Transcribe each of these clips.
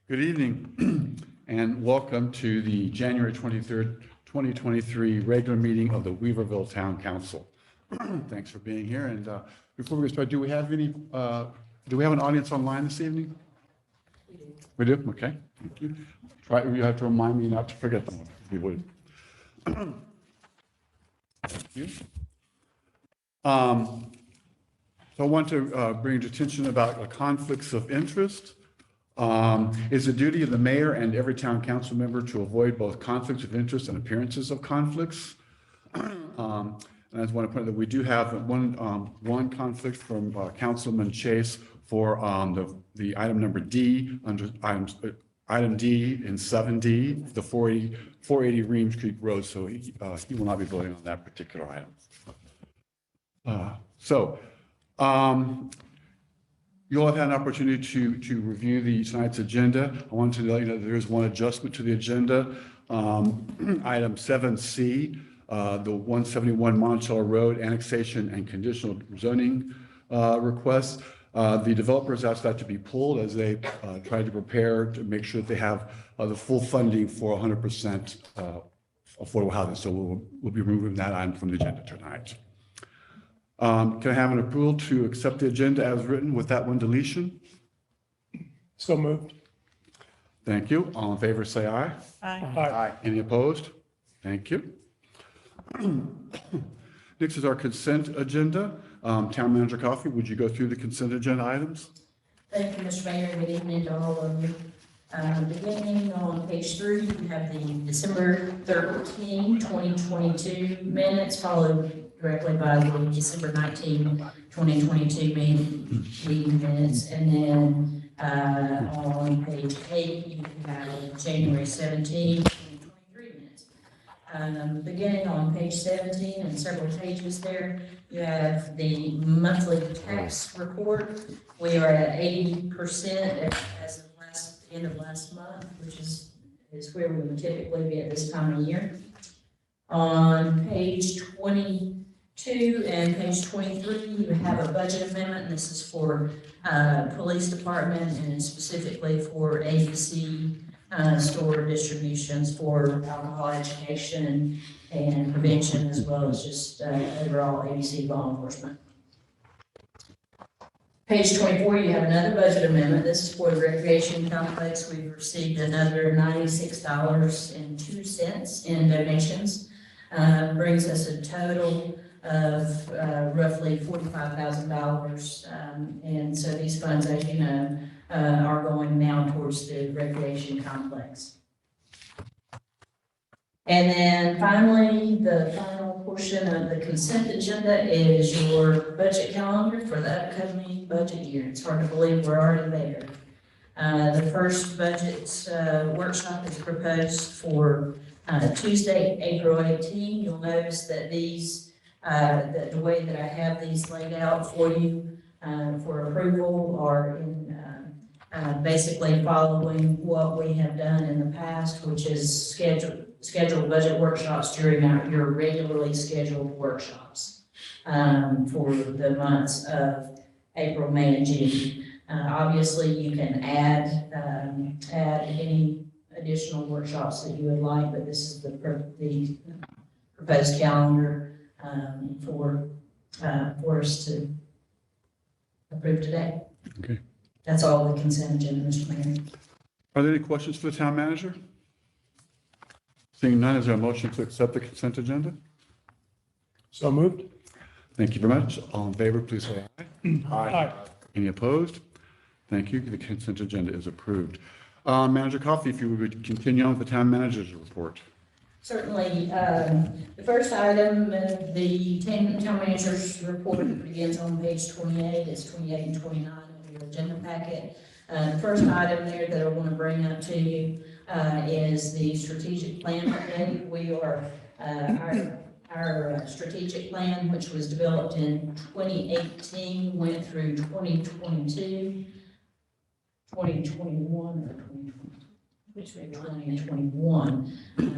Good evening and welcome to the January 23rd, 2023 regular meeting of the Weaverville Town Council. Thanks for being here. And before we get started, do we have an audience online this evening? We do? Okay. Thank you. You have to remind me not to forget them if you would. Thank you. So I want to bring to attention about conflicts of interest. It's the duty of the mayor and every town council member to avoid both conflicts of interest and appearances of conflicts. And I just want to point out that we do have one conflict from Councilman Chase for the item number D under item D in 7D, the 480 Reams Creek Road. So he will not be voting on that particular item. You'll have had an opportunity to review tonight's agenda. I wanted to let you know that there is one adjustment to the agenda. Item 7C, the 171 Monticello Road annexation and conditional zoning requests. The developers asked that to be pulled as they tried to prepare to make sure that they have the full funding for 100% affordable housing. So we'll be removing that item from the agenda tonight. Can I have an approval to accept the agenda as written with that one deletion? So moved. Thank you. All in favor, say aye. Aye. Aye. Any opposed? Thank you. Next is our consent agenda. Town Manager Coffey, would you go through the consent agenda items? Thank you, Mr. Mayor. Good evening to all of you. Beginning on page 3, you have the December 13, 2022 minutes, followed directly by the December 19, 2022 meeting minutes. And then on page 8, you have January 17, 2023 minutes. Beginning on page 17 and several pages there, you have the monthly tax report. We are at 80% as of end of last month, which is where we would typically be at this time of year. On page 22 and page 23, you have a budget amendment, and this is for police department and specifically for ABC store distributions for alcohol education and prevention, as well as just overall ABC law enforcement. Page 24, you have another budget amendment. This is for the recreation complex. We've received another $96.02 in donations. Brings us a total of roughly $45,000. And so these funds, as you know, are going now towards the recreation complex. And then finally, the final portion of the consent agenda is your budget calendar for the upcoming budget year. It's hard to believe we're already there. The first budget workshop is proposed for Tuesday, April 18. You'll notice that that the way that I have these laid out for you for approval are in basically following what we have done in the past, which is scheduled budget workshops during your regularly scheduled workshops for the months of April, May, and June. Obviously, you can add any additional workshops that you would like, but this is the proposed calendar for us to approve today. Okay. That's all the consent agenda, Mr. Mayor. Are there any questions for the town manager? Seeing none, is there a motion to accept the consent agenda? So moved. Thank you very much. All in favor, please say aye. Aye. Any opposed? Thank you. The consent agenda is approved. Manager Coffey, if you would continue on with the town manager's report. Certainly. The first item, the town manager's report begins on page 28. It's 28 and 29 of your agenda packet. The first item there that I want to bring up to you is the strategic plan update. We are our strategic plan, which was developed in 2018, went through 2022, 2021, or 2020. Which may be 20 and 21.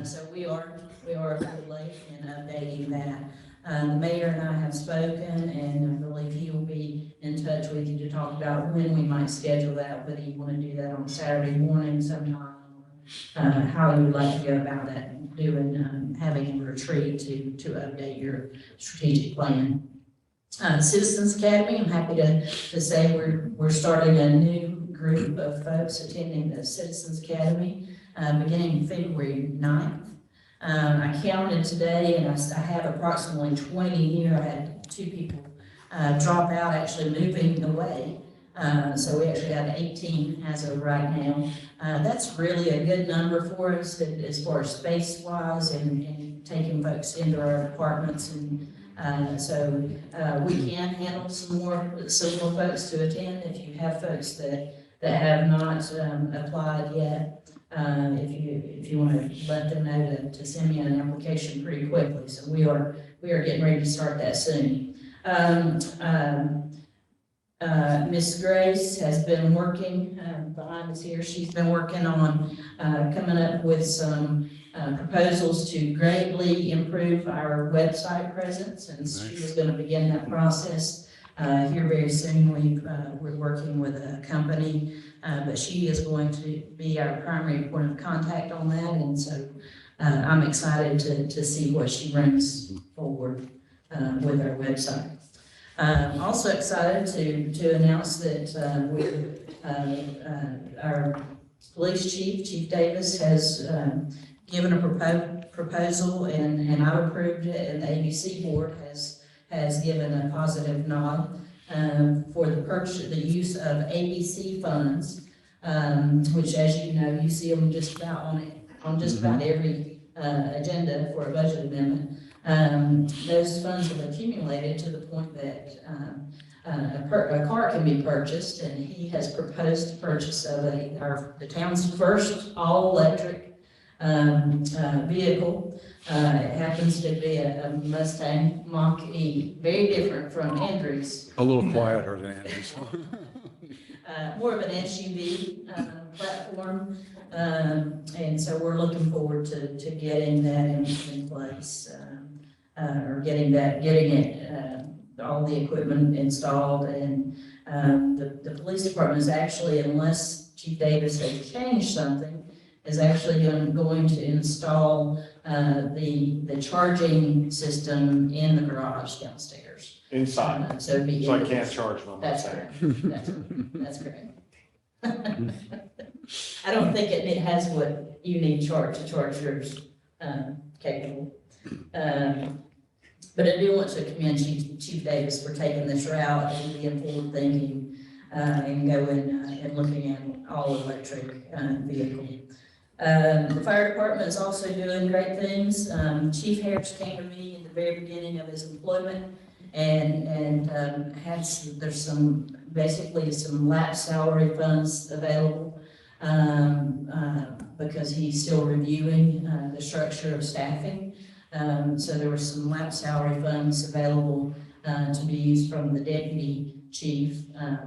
So we are a little late in updating that. The mayor and I have spoken, and I believe he will be in touch with you to talk about when we might schedule that, whether you want to do that on Saturday morning sometime, how you would like to go about that, doing, having a retreat to update your strategic plan. Citizens Academy, I'm happy to say we're starting a new group of folks attending the Citizens Academy, beginning February 9th. I counted today, and I have approximately 20 here. I had 2 people drop out, actually moving away. So we actually have 18 as of right now. That's really a good number for us as far as space-wise and taking folks into our apartments. And so we can handle some more folks to attend if you have folks that have not applied yet. If you want to let them know to send me an application pretty quickly. So we are getting ready to start that soon. Miss Grace has been working behind us here. She's been working on coming up with some proposals to greatly improve our website presence, and she was going to begin that process here very soon. We're working with a company, but she is going to be our primary point of contact on that, and so I'm excited to see what she brings forward with our website. I'm also excited to announce that our police chief Davis, has given a proposal, and I've approved it, and the ABC board has given a positive nod for the use of ABC funds, which, as you know, you see them just about on just about every agenda for a budget amendment. Those funds have accumulated to the point that a car can be purchased, and he has proposed the purchase of the town's first all-electric vehicle. It happens to be a Mustang Mach-E, very different from Andrew's. A little quieter than Andrew's. More of an SUV platform, and so we're looking forward to getting that in place, or getting it, all the equipment installed. And the police department is actually, unless Chief Davis has changed something, is actually going to install the charging system in the garage downstairs. Inside, So I can't charge my That's Mustang. correct. That's correct. I don't think it has what you need to charge yours capable. But I do want to commend Chief Davis for taking this route and being forward thinking and going and looking at all electric vehicle. The fire department is also doing great things. Chief Harris came to me in the very beginning of his employment and there's basically some lapsed salary funds available because he's still reviewing the structure of staffing. So there were some lapsed salary funds available to be used from the deputy chief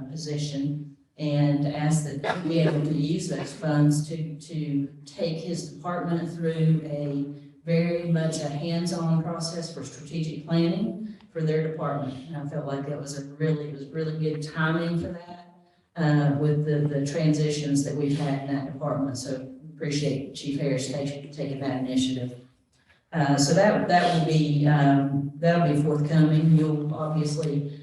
position, and asked that he be able to use those funds to take his department through a very much a hands-on process for strategic planning for their department. And I felt like it was really good timing for that with the transitions that we've had in that department. So appreciate Chief Harris taking that initiative. So that'll be forthcoming. You'll obviously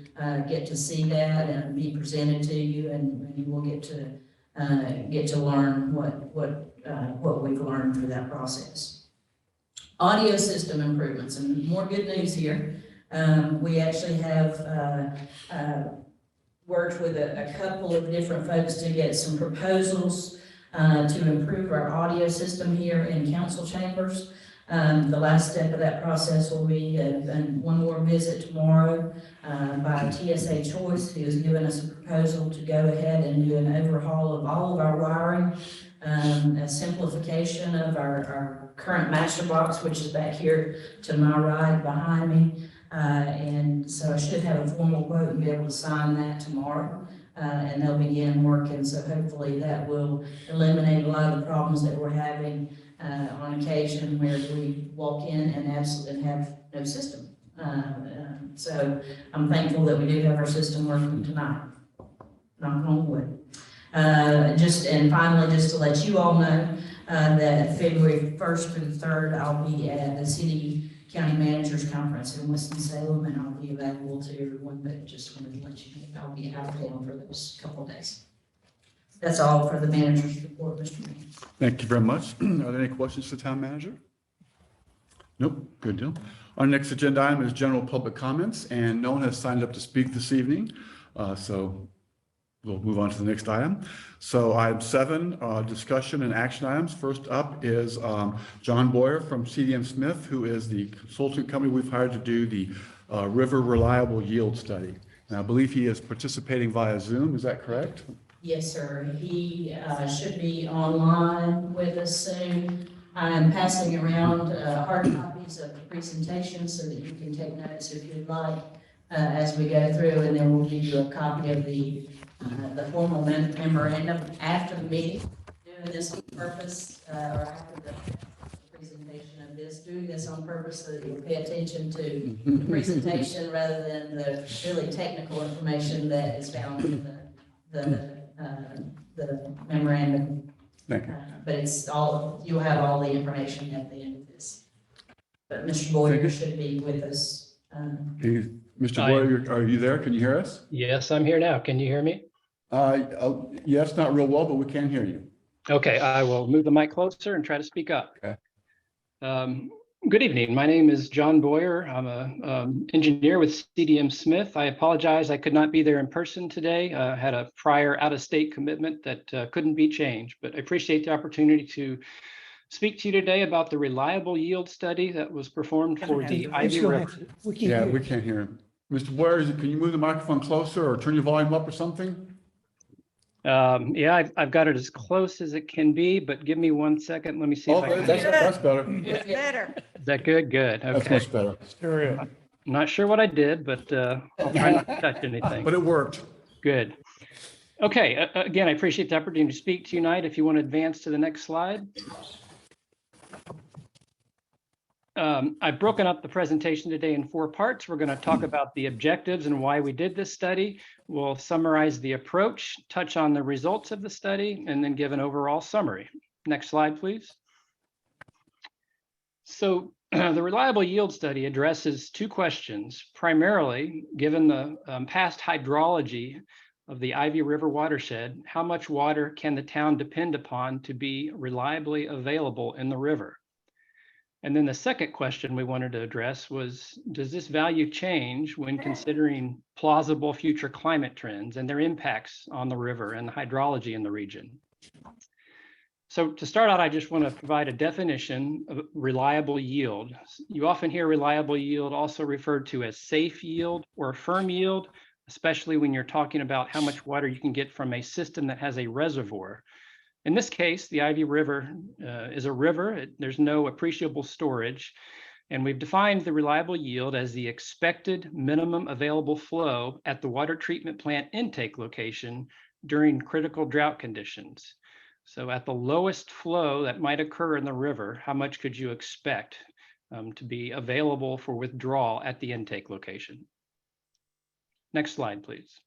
get to see that and be presented to you, and you will get to learn what we've learned through that process. Audio system improvements, and more good news here. We actually have worked with a couple of different folks to get some proposals to improve our audio system here in council chambers. The last step of that process will be one more visit tomorrow by TSA Choice, who has given us a proposal to go ahead and do an overhaul of all of our wiring, a simplification of our current master box, which is back here to my right behind me. And so I should have a formal quote and be able to sign that tomorrow. And they'll begin working, so hopefully that will eliminate a lot of the problems that we're having on occasion where we walk in and absolutely have no system. So I'm thankful that we do have our system working tonight. Knock on wood. And finally, just to let you all know, that February 1st through the 3rd, I'll be at the City County Managers Conference in Winston-Salem, and I'll be available to everyone, but just wanted to let you know I'll be out of town for those couple of days. That's all for the manager's report, Mr. Mayor. Thank you very much. Are there any questions for the town manager? Nope, good deal. Our next agenda item is general public comments, and no one has signed up to speak this evening. So we'll move on to the next item. So item 7, discussion and action items. First up is John Boyer from CDM Smith, who is the consulting company we've hired to do the river reliable yield study. And I believe he is participating via Zoom. Is that correct? Yes, sir. He should be online with us soon. I'm passing around hard copies of the presentation so that you can take notes if you'd like as we go through, and then we'll give you a copy of the formal memorandum after the meeting. Doing this on purpose, or after the presentation of this, doing this on purpose so that you'll pay attention to the presentation rather than the really technical information that is found in the memorandum. Thank you. But it's all, you'll have all the information at the end of this. But Mr. Boyer should be with us. Mr. Boyer, are you there? Can you hear us? Yes, I'm here now. Can you hear me? Yes, not real well, but we can hear you. Okay, I will move the mic closer and try to speak up. Okay. Good evening. My name is John Boyer. I'm an engineer with CDM Smith. I apologize. I could not be there in person today. I had a prior out-of-state commitment that couldn't be changed, but I appreciate the opportunity to speak to you today about the reliable yield study that was performed for the Ivy River. Yeah, we can't hear him. Mr. Boyer, can you move the microphone closer or turn your volume up or something? Yeah, I've got it as close as it can be, but give me 1 second. Let me see if I can. That's better. Better. Is that good? Good. That's Okay. much better. Stereo. I'm not sure what I did, but I'll try not to touch anything. But it worked. Good. Okay, again, I appreciate the opportunity to speak to you tonight. If you want to advance to the next slide. I've broken up the presentation today in 4 parts. We're going to talk about the objectives and why we did this study. We'll summarize the approach, touch on the results of the study, and then give an overall summary. Next slide, please. So the reliable yield study addresses 2 questions, primarily given the past hydrology of the Ivy River watershed, how much water can the town depend upon to be reliably available in the river? And then the second question we wanted to address was, does this value change when considering plausible future climate trends and their impacts on the river and the hydrology in the region? So to start out, I just want to provide a definition of reliable yield. You often hear reliable yield also referred to as safe yield or firm yield, especially when you're talking about how much water you can get from a system that has a reservoir. In this case, the Ivy River is a river. There's no appreciable storage. And we've defined the reliable yield as the expected minimum available flow at the water treatment plant intake location during critical drought conditions. So at the lowest flow that might occur in the river, how much could you expect to be available for withdrawal at the intake location? Next slide, please.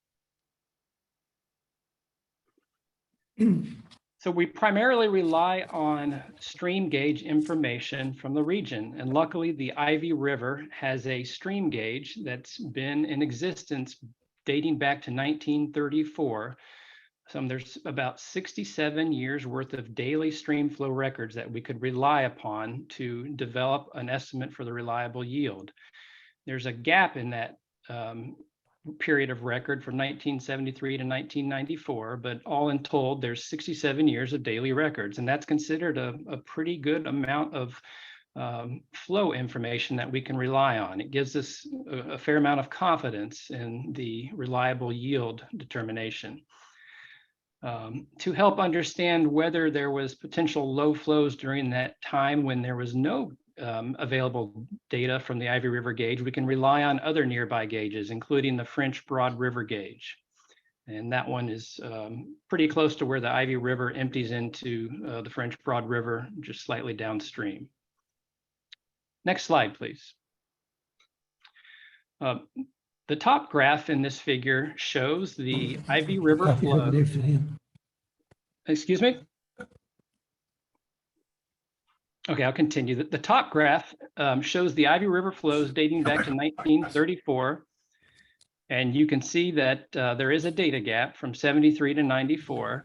So we primarily rely on stream gauge information from the region, and luckily the Ivy River has a stream gauge that's been in existence dating back to 1934. So there's about 67 years worth of daily stream flow records that we could rely upon to develop an estimate for the reliable yield. There's a gap in that period of record from 1973 to 1994, but all in told, there's 67 years of daily records, and that's considered a pretty good amount of flow information that we can rely on. It gives us a fair amount of confidence in the reliable yield determination. To help understand whether there was potential low flows during that time when there was no available data from the Ivy River gauge, we can rely on other nearby gauges, including the French Broad River gauge. And that one is pretty close to where the Ivy River empties into the French Broad River, just slightly downstream. Next slide, please. The top graph in this figure shows the Ivy River flow. Excuse me? Okay, I'll continue. The top graph shows the Ivy River flows dating back to 1934. And you can see that there is a data gap from 73 to 94.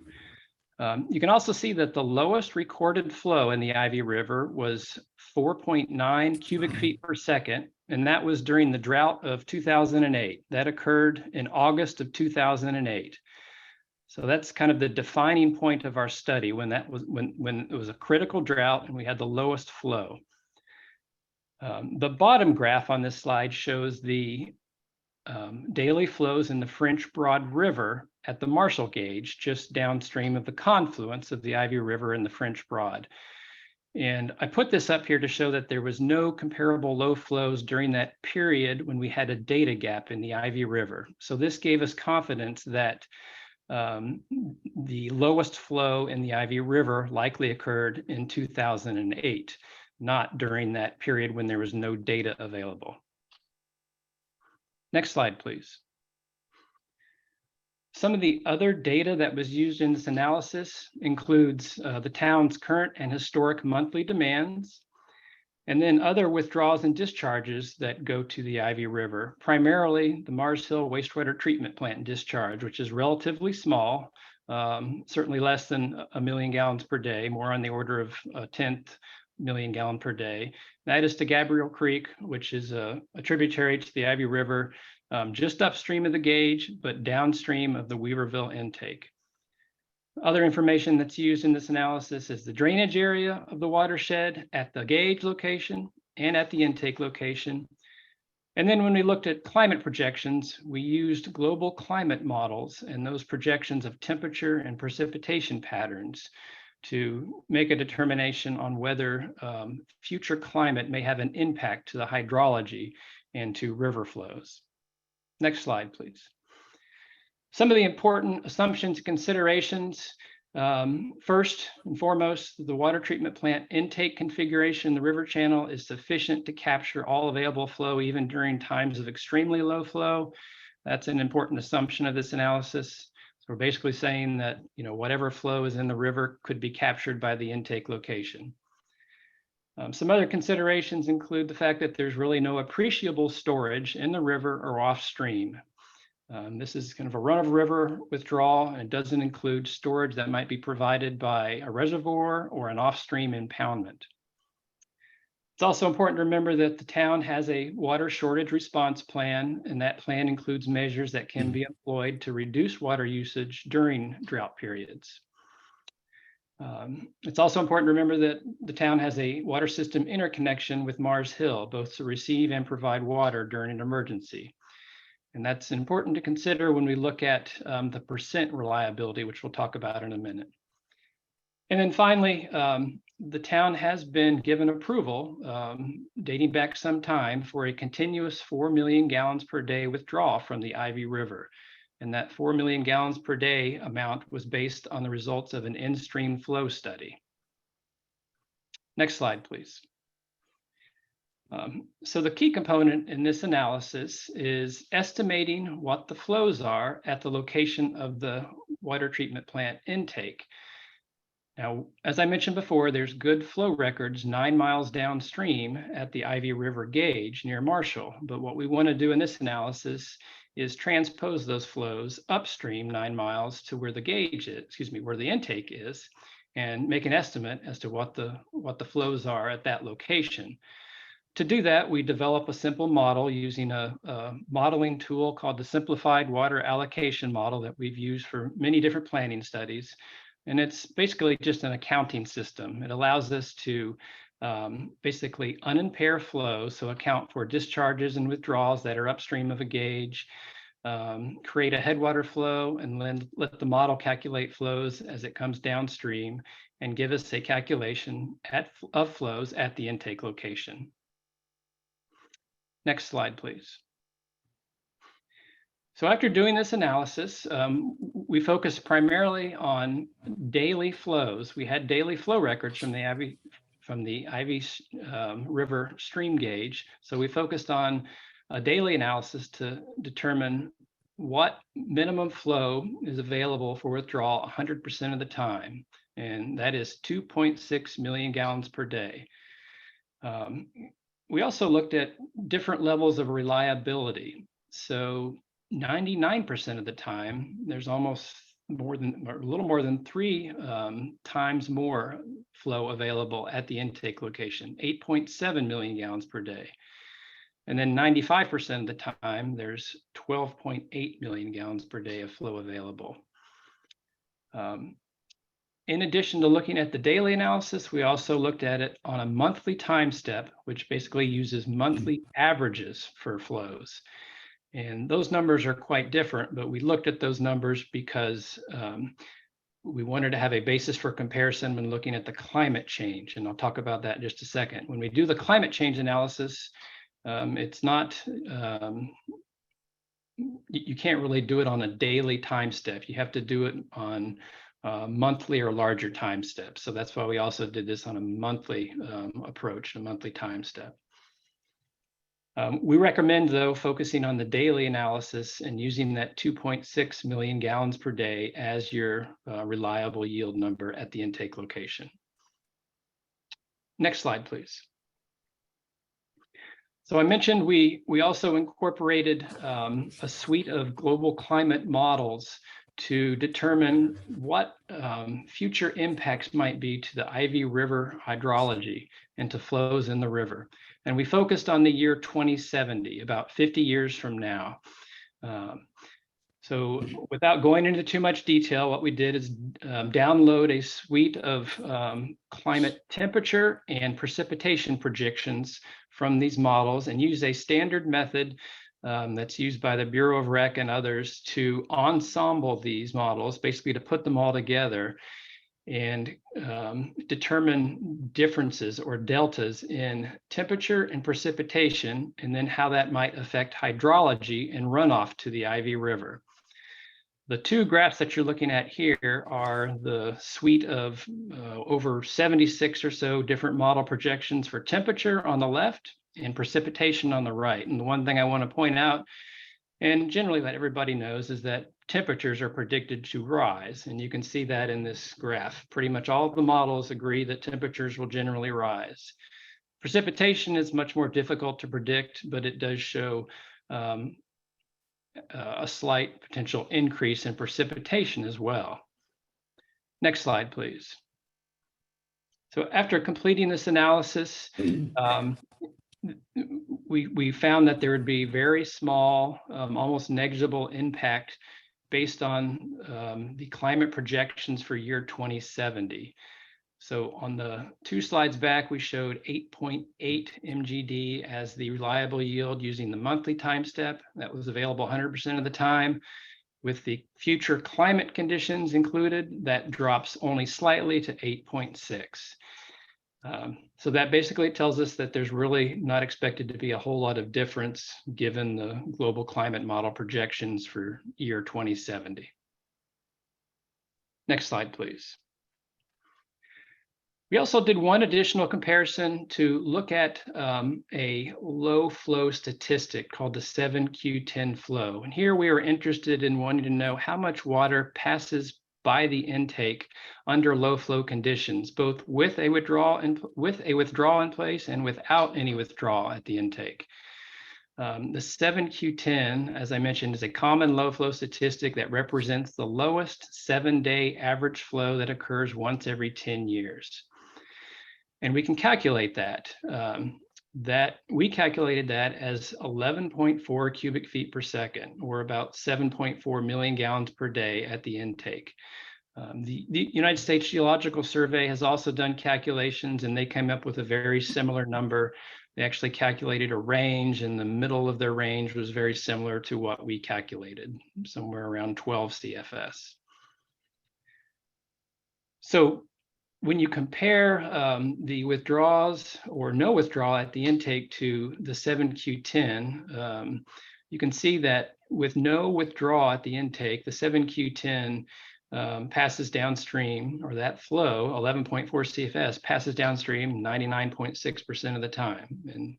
You can also see that the lowest recorded flow in the Ivy River was 4.9 cubic feet per second, and that was during the drought of 2008. That occurred in August of 2008. So that's kind of the defining point of our study when it was a critical drought and we had the lowest flow. The bottom graph on this slide shows the daily flows in the French Broad River at the Marshall Gauge, just downstream of the confluence of the Ivy River and the French Broad. And I put this up here to show that there was no comparable low flows during that period when we had a data gap in the Ivy River. So this gave us confidence that the lowest flow in the Ivy River likely occurred in 2008, not during that period when there was no data available. Next slide, please. Some of the other data that was used in this analysis includes the town's current and historic monthly demands, and then other withdrawals and discharges that go to the Ivy River, primarily the Mars Hill wastewater treatment plant discharge, which is relatively small, certainly less than 1 million gallons per day, more on the order of a 10th million gallon per day. That is to Gabriel Creek, which is a tributary to the Ivy River, just upstream of the gauge, but downstream of the Weaverville intake. Other information that's used in this analysis is the drainage area of the watershed at the gauge location and at the intake location. And then when we looked at climate projections, we used global climate models and those projections of temperature and precipitation patterns to make a determination on whether future climate may have an impact to the hydrology and to river flows. Next slide, please. Some of the important assumptions and considerations. First and foremost, the water treatment plant intake configuration in the river channel is sufficient to capture all available flow even during times of extremely low flow. That's an important assumption of this analysis. So we're basically saying that whatever flow is in the river could be captured by the intake location. Some other considerations include the fact that there's really no appreciable storage in the river or offstream. This is kind of a run-of-river withdrawal, and it doesn't include storage that might be provided by a reservoir or an off-stream impoundment. It's also important to remember that the town has a water shortage response plan, and that plan includes measures that can be employed to reduce water usage during drought periods. It's also important to remember that the town has a water system interconnection with Mars Hill, both to receive and provide water during an emergency. And that's important to consider when we look at the percent reliability, which we'll talk about in a minute. And then finally, the town has been given approval dating back some time for a continuous 4 million gallons per day withdrawal from the Ivy River. And that 4 million gallons per day amount was based on the results of an in-stream flow study. Next slide, please. So the key component in this analysis is estimating what the flows are at the location of the water treatment plant intake. Now, as I mentioned before, there's good flow records 9 miles downstream at the Ivy River gauge near Marshall. But what we want to do in this analysis is transpose those flows upstream 9 miles to where the gauge is, where the intake is, and make an estimate as to what the flows are at that location. To do that, we develop a simple model using a modeling tool called the Simplified Water Allocation Model that we've used for many different planning studies. And it's basically just an accounting system. It allows us to basically unimpair flow, so account for discharges and withdrawals that are upstream of a gauge, create a headwater flow, and then let the model calculate flows as it comes downstream and give us a calculation of flows at the intake location. Next slide, please. So after doing this analysis, we focused primarily on daily flows. We had daily flow records from the Ivy River stream gauge. So we focused on a daily analysis to determine what minimum flow is available for withdrawal 100% of the time, and that is 2.6 million gallons per day. We also looked at different levels of reliability. So 99% of the time, there's almost more than, or a little more than 3 times more flow available at the intake location, 8.7 million gallons per day. And then 95% of the time, there's 12.8 million gallons per day of flow available. In addition to looking at the daily analysis, we also looked at it on a monthly time step, which basically uses monthly averages for flows. And those numbers are quite different, but we looked at those numbers because we wanted to have a basis for comparison when looking at the climate change. And I'll talk about that in just a second. When we do the climate change analysis, it's not, you can't really do it on a daily time step. You have to do it on monthly or larger time steps. So that's why we also did this on a monthly approach, a monthly time step. We recommend, though, focusing on the daily analysis and using that 2.6 million gallons per day as your reliable yield number at the intake location. Next slide, please. So I mentioned we also incorporated a suite of global climate models to determine what future impacts might be to the Ivy River hydrology and to flows in the river. And we focused on the year 2070, about 50 years from now. So without going into too much detail, what we did is download a suite of climate temperature and precipitation projections from these models and use a standard method that's used by the Bureau of Rec and others to ensemble these models, basically to put them all together and determine differences or deltas in temperature and precipitation, and then how that might affect hydrology and runoff to the Ivy River. The 2 graphs that you're looking at here are the suite of over 76 or so different model projections for temperature on the left and precipitation on the right. And the one thing I want to point out, and generally that everybody knows, is that temperatures are predicted to rise. And you can see that in this graph. Pretty much all of the models agree that temperatures will generally rise. Precipitation is much more difficult to predict, but it does show a slight potential increase in precipitation as well. Next slide, please. So after completing this analysis, we found that there would be very small, almost negligible impact based on the climate projections for year 2070. So on the 2 slides back, we showed 8.8 MGD as the reliable yield using the monthly time step that was available 100% of the time. With the future climate conditions included, that drops only slightly to 8.6. So that basically tells us that there's really not expected to be a whole lot of difference given the global climate model projections for year 2070. Next slide, please. We also did one additional comparison to look at a low flow statistic called the 7Q10 flow. And here we were interested in wanting to know how much water passes by the intake under low flow conditions, both with a withdrawal in place and without any withdrawal at the intake. The 7Q10, as I mentioned, is a common low flow statistic that represents the lowest 7-day average flow that occurs once every 10 years. And we can calculate that. We calculated that as 11.4 cubic feet per second, or about 7.4 million gallons per day at the intake. The United States Geological Survey has also done calculations, and they came up with a very similar number. They actually calculated a range, and the middle of their range was very similar to what we calculated, somewhere around 12 CFS. So when you compare the withdrawals or no withdrawal at the intake to the 7Q10, you can see that with no withdrawal at the intake, the 7Q10 passes downstream, or that flow, 11.4 CFS, passes downstream 99.6% of the time. And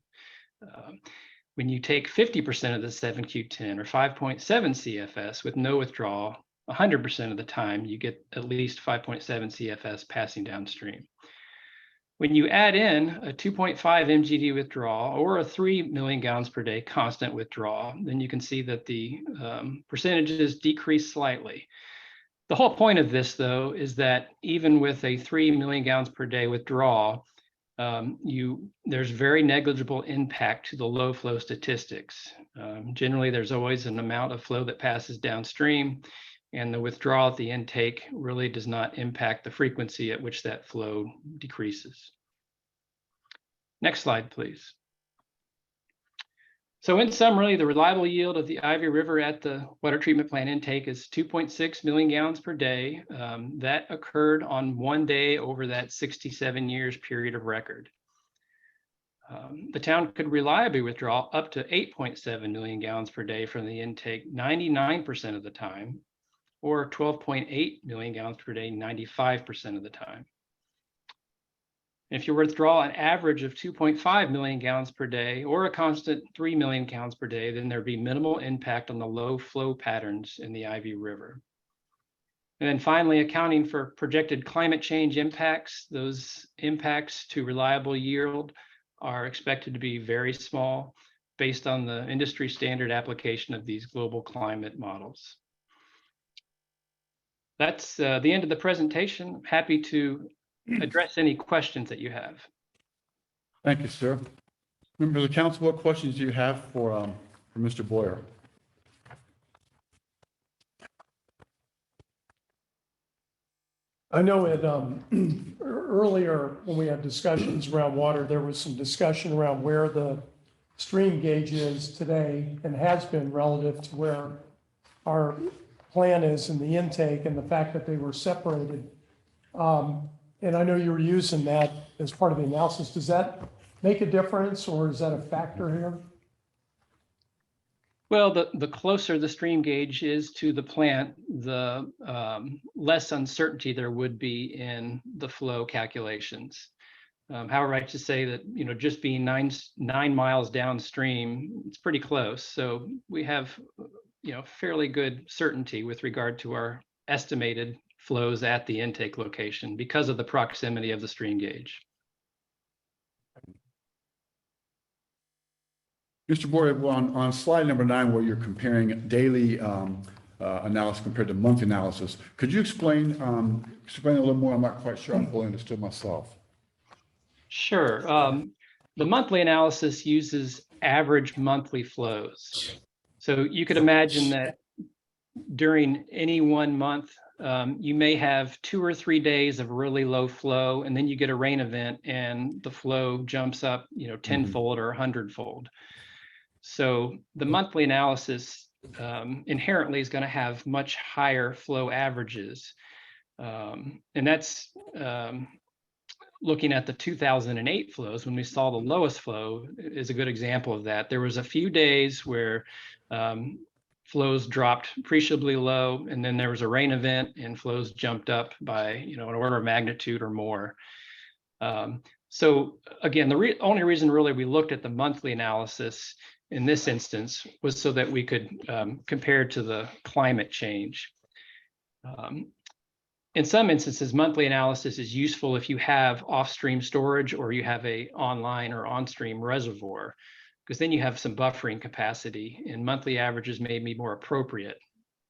When you take 50% of the 7Q10 or 5.7 CFS with no withdrawal, 100% of the time, you get at least 5.7 CFS passing downstream. When you add in a 2.5 MGD withdrawal or a 3 million gallons per day constant withdrawal, then you can see that the percentages decrease slightly. The whole point of this, though, is that even with a 3 million gallons per day withdrawal, there's very negligible impact to the low flow statistics. Generally, there's always an amount of flow that passes downstream, and the withdrawal at the intake really does not impact the frequency at which that flow decreases. Next slide, please. So in summary, the reliable yield of the Ivy River at the water treatment plant intake is 2.6 million gallons per day. That occurred on one day over that 67 years period of record. The town could reliably withdraw up to 8.7 million gallons per day from the intake 99% of the time, or 12.8 million gallons per day 95% of the time. If you withdraw an average of 2.5 million gallons per day or a constant 3 million gallons per day, then there'd be minimal impact on the low flow patterns in the Ivy River. And then finally, accounting for projected climate change impacts, those impacts to reliable yield are expected to be very small based on the industry standard application of these global climate models. That's the end of the presentation. Happy to address any questions that you have. Thank you, sir. Members of the council, what questions do you have for Mr. Boyer? I know it, earlier when we had discussions around water, there was some discussion around where the stream gauge is today and has been relative to where our plan is in the intake and the fact that they were separated. And I know you were using that as part of the analysis. Does that make a difference, or is that a factor here? Well, the closer the stream gauge is to the plant, the less uncertainty there would be in the flow calculations. However, I should say that, you know, just being nine miles downstream, it's pretty close. So we have, you know, fairly good certainty with regard to our estimated flows at the intake location because of the proximity of the stream gauge. Mr. Boyer, on slide number 9, where you're comparing daily analysis compared to monthly analysis, could you explain a little more? I'm not quite sure I fully understood myself. Sure. The monthly analysis uses average monthly flows. So you could imagine that during any one month, you may have 2 or 3 days of really low flow, and then you get a rain event and the flow jumps up, you know, 10-fold or 100-fold. So the monthly analysis inherently is going to have much higher flow averages. And that's looking at the 2008 flows when we saw the lowest flow is a good example of that. There was a few days where flows dropped appreciably low, and then there was a rain event and flows jumped up by, you know, an order of magnitude or more. So again, the only reason really we looked at the monthly analysis in this instance was so that we could compare to the climate change. In some instances, monthly analysis is useful if you have off-stream storage or you have a online or on-stream reservoir, because then you have some buffering capacity and monthly averages may be more appropriate.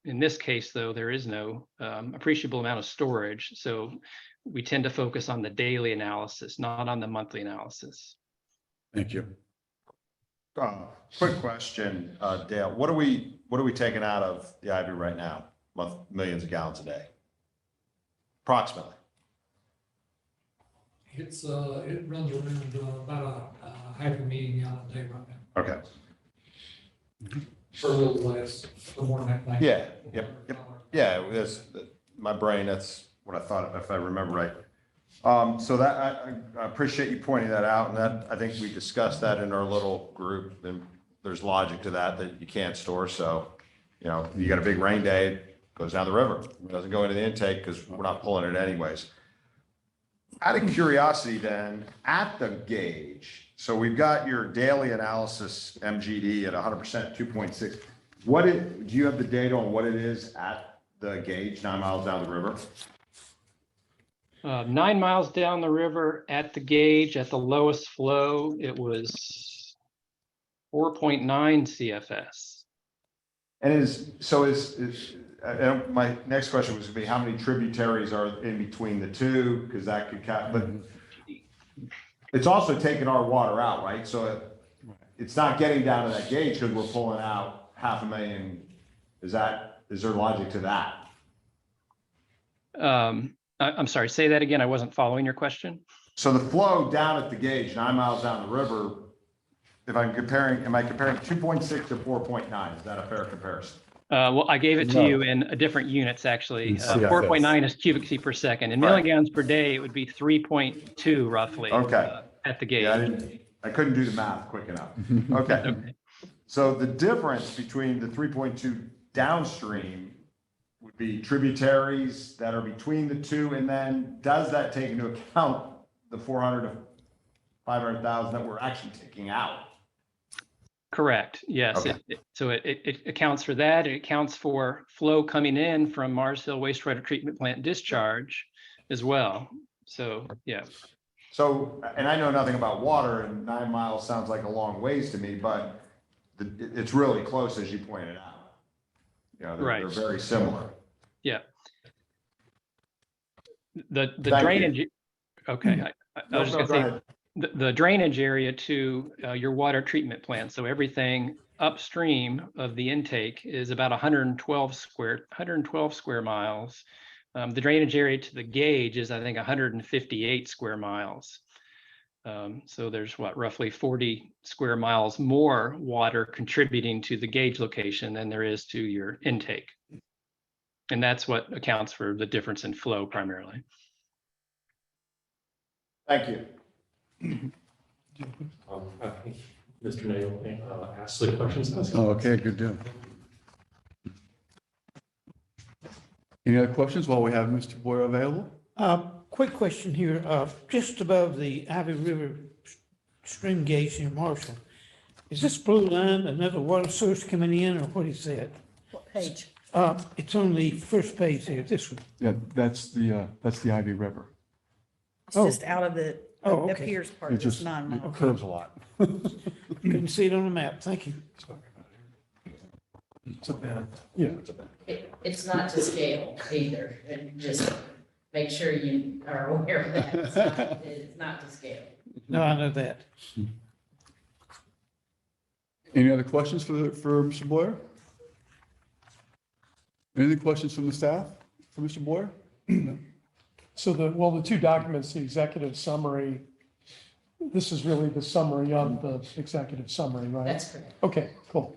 In this case, though, there is no appreciable amount of storage, so we tend to focus on the daily analysis, not on the monthly analysis. Thank you. Quick question, Dale. What are we taking out of the Ivy right now? Millions of gallons a day, approximately. It runs around about a half a million gallon a day right now. Okay. For a little less, for more than that. Yeah. Yep. Yeah. That's my brain. That's what I thought, if I remember right. So that I appreciate you pointing that out, and that I think we discussed that in our little group. And there's logic to that you can't store. So, you know, you got a big rain day, it goes down the river. It doesn't go into the intake because we're not pulling it anyways. Out of curiosity then, at the gauge, so we've got your daily analysis MGD at 100%, 2.6. Do you have the data on what it is at the gauge, 9 miles down the river? 9 miles down the river at the gauge, at the lowest flow, it was 4.9 CFS. And my next question was gonna be, how many tributaries are in between the two? Because that could count, but it's also taking our water out, right? So it's not getting down to that gauge because we're pulling out 500,000. Is there logic to that? I'm sorry, say that again. I wasn't following your question. So the flow down at the gauge, 9 miles down the river, am I comparing 2.6 to 4.9? Is that a fair comparison? Well, I gave it to No. you in different units, actually. In CFS. 4.9 is cubic feet per second. In million gallons per day, it would be 3.2 roughly. Okay. At the Yeah, gauge. I couldn't do the math quick enough. Okay. Okay. So the difference between the 3.2 downstream would be tributaries that are between the two, and then does that take into account the 400 to 500,000 that we're actually taking out? Correct, yes. Okay. So it accounts for that. It accounts for flow coming in from Mars Hill wastewater treatment plant discharge as well. So, yeah. So, and I know nothing about water, and 9 miles sounds like a long ways to me, but it's really close, as you pointed out. You know, they're Right. very similar. Yeah. The Thank you. drainage, okay, I was just No, gonna go say, ahead. the drainage area to your water treatment plant, so everything upstream of the intake is about 112 square miles. The drainage area to the gauge is, I think, 158 square miles. So there's roughly 40 square miles more water contributing to the gauge location than there is to your intake. And that's what accounts for the difference in flow primarily. Thank you. I think Mr. Nail asked the questions. Oh, okay, good deal. Any other questions while we have Mr. Boyer available? Quick question here, just above the Ivy River stream gauge in Marshall. Is this blue line another water source coming in, or what is that? What page? It's on the first page here, this one. Yeah, that's the Ivy River. It's Oh. just out of the Oh, okay. appears part It of this just 9 it miles. curves a lot. Couldn't see it on the map, thank you. It's a bad, yeah. It's not to scale either, and just make sure you are aware of that. It's not to scale. No, I know that. Any other questions for Mr. Boyer? Any other questions from the staff for Mr. Boyer? So the two documents, the executive summary, this is really the summary of the executive summary, right? That's correct. Okay, cool.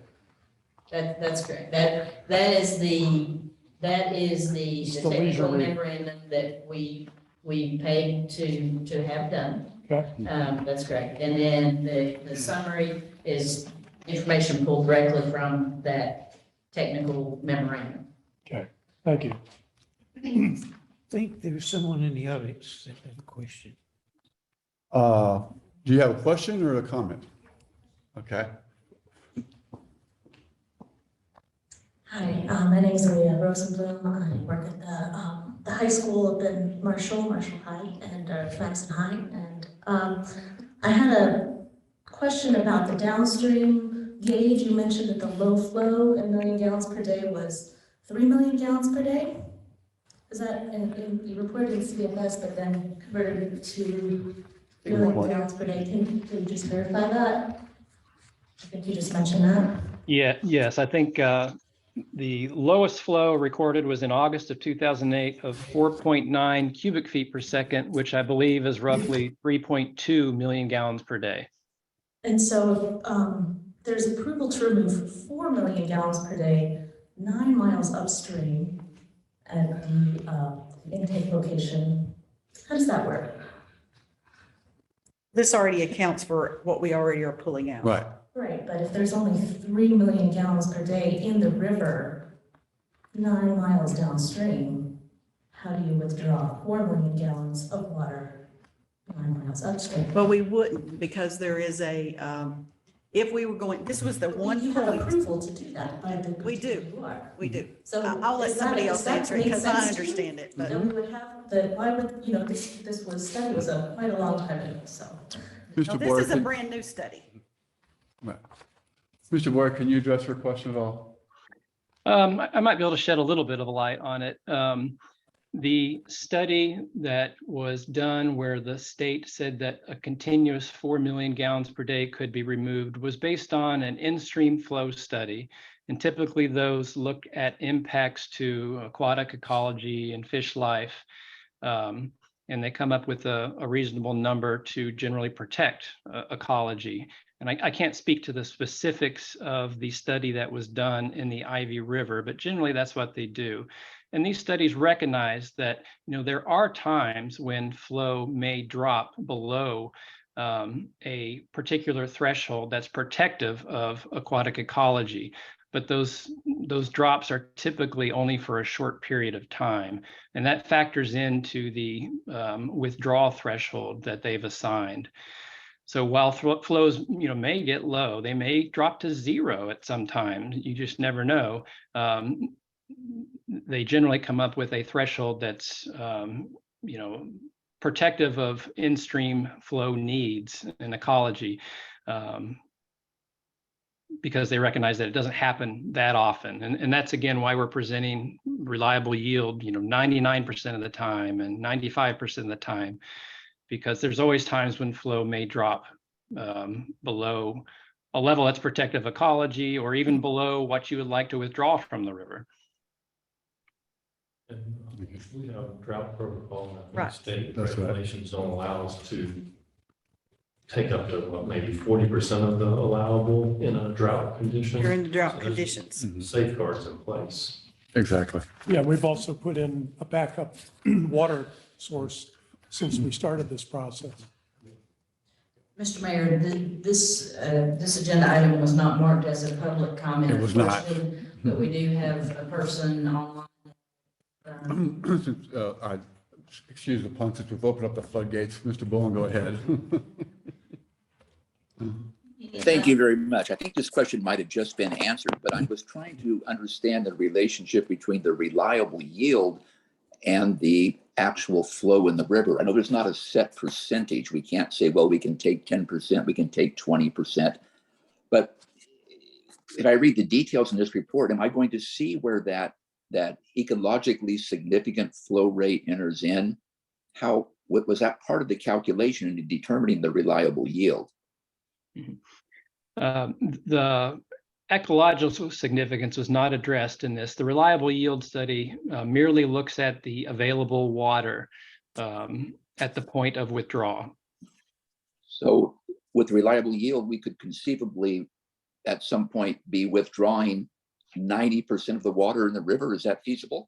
That's correct. That is the It's the leisure technical read. memorandum that we paid to have done. Okay, That's correct. And then the summary is information pulled directly from that technical memorandum. okay, thank you. I think there was someone in the audience that had a question. Do you have a question or a comment? Okay. Hi, my name is Maria Rosenblum. I work at the high school up in Marshall High and Flaxen High. And I had a question about the downstream gauge. You mentioned that the low flow in million gallons per day was 3 million gallons per day. Is that, and you reported in CFS, but then converted it to million gallons per day. Can you just verify that? I think you just mentioned that. Yeah, yes, I think the lowest flow recorded was in August of 2008 of 4.9 cubic feet per second, which I believe is roughly 3.2 million gallons per day. And so there's approval to remove 4 million gallons per day, 9 miles upstream at the intake location. How does that work? This already accounts for what we already are pulling out. Right. Right, but if there's only 3 million gallons per day in the river, 9 miles downstream, how do you withdraw 4 million gallons of water house, understand. But we wouldn't because there is a, if we were going, this was the one You have point. approval to do that by the. We do. You are. We do. So I'll let is that- somebody does else that answer it make because I sense to you? understand it, but. Then we would have the, why would, this was, study was quite a long time ago, so. No, Mr. this Boyer, is a brand new study. Mr. Boyer, can you address her question at all? I might be able to shed a little bit of a light on it. The study that was done where the state said that a continuous 4 million gallons per day could be removed was based on an in-stream flow study. And typically those look at impacts to aquatic ecology and fish life. And they come up with a reasonable number to generally protect ecology. And I can't speak to the specifics of the study that was done in the Ivy River, but generally that's what they do. And these studies recognize that, there are times when flow may drop below a particular threshold that's protective of aquatic ecology. But those drops are typically only for a short period of time. And that factors into the withdrawal threshold that they've assigned. So while flows, may get low, they may drop to zero at some time. You just never know. They generally come up with a threshold that's, protective of in-stream flow needs and ecology, because they recognize that it doesn't happen that often. And that's, again, why we're presenting reliable yield, 99% of the time and 95% of the time, because there's always times when flow may drop below a level that's protective ecology, or even below what you would like to withdraw from the river. And we have a drought protocol, and I Right. think state That's right. regulations don't allow us to take up to maybe 40% of the allowable in a drought condition. You're in the drought So there's conditions. Safeguards in place. Exactly. Yeah, we've also put in a backup water source since we started this process. Mr. Mayor, this agenda item was not marked as a public comment. It was not. portion, But we do have a person online. Excuse the pun, since we've opened up the floodgates. Mr. Bowen, go ahead. Thank you very much. I think this question might have just been answered, but I was trying to understand the relationship between the reliable yield and the actual flow in the river. I know there's not a set percentage. We can't say, well, we can take 10%, we can take 20%. But if I read the details in this report, am I going to see where that ecologically significant flow rate enters in? What was that part of the calculation in determining the reliable yield? The ecological significance was not addressed in this. The reliable yield study merely looks at the available water at the point of withdrawal. So with reliable yield, we could conceivably at some point be withdrawing 90% of the water in the river. Is that feasible?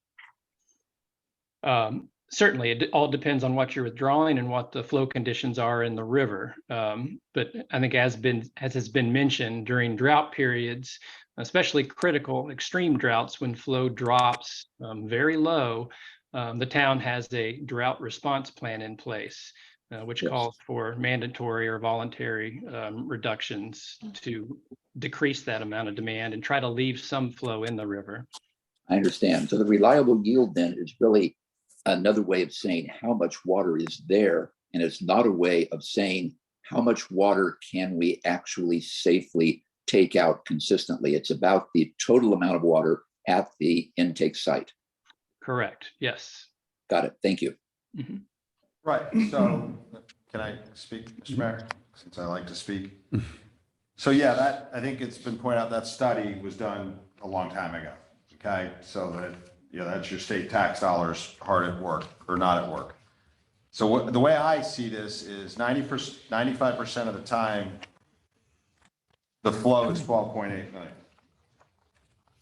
Certainly, it all depends on what you're withdrawing and what the flow conditions are in the river. But I think as has been mentioned, during drought periods, especially critical extreme droughts, when flow drops very low, the town has a drought response plan in place, which calls for mandatory or voluntary reductions to decrease that amount of demand and try to leave some flow in the river. I understand. So the reliable yield then is really another way of saying how much water is there, and it's not a way of saying how much water can we actually safely take out consistently. It's about the total amount of water at the intake site. Correct. Yes. Got it. Thank you. Mm-hmm. Right, so can I speak, Mr. Mayor, since I like to speak? So yeah, I think it's been pointed out that study was done a long time ago, okay? So that, that's your state tax dollars hard at work or not at work. So the way I see this is 95% of the time, the flow is 12.8 million.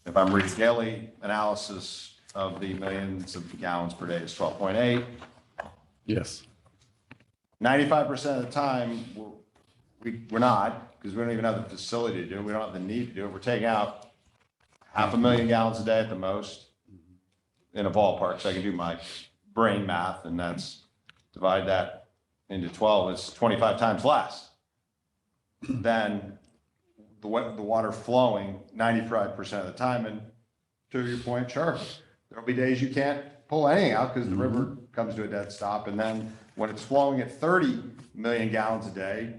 If I'm reading daily analysis of the millions of gallons per day, is 12.8. Yes. 95% of the time, we're not, because we don't even have the facility to do it. We don't have the need to do it. We're taking out 500,000 gallons a day at the most in a ballpark. So I can do my brain math, and that's divide that into 12 is 25 times less than the water flowing 95% of the time. And to your point, sure, there'll be days you can't pull anything out because the river comes to a dead stop. And then when it's flowing at 30 million gallons a day,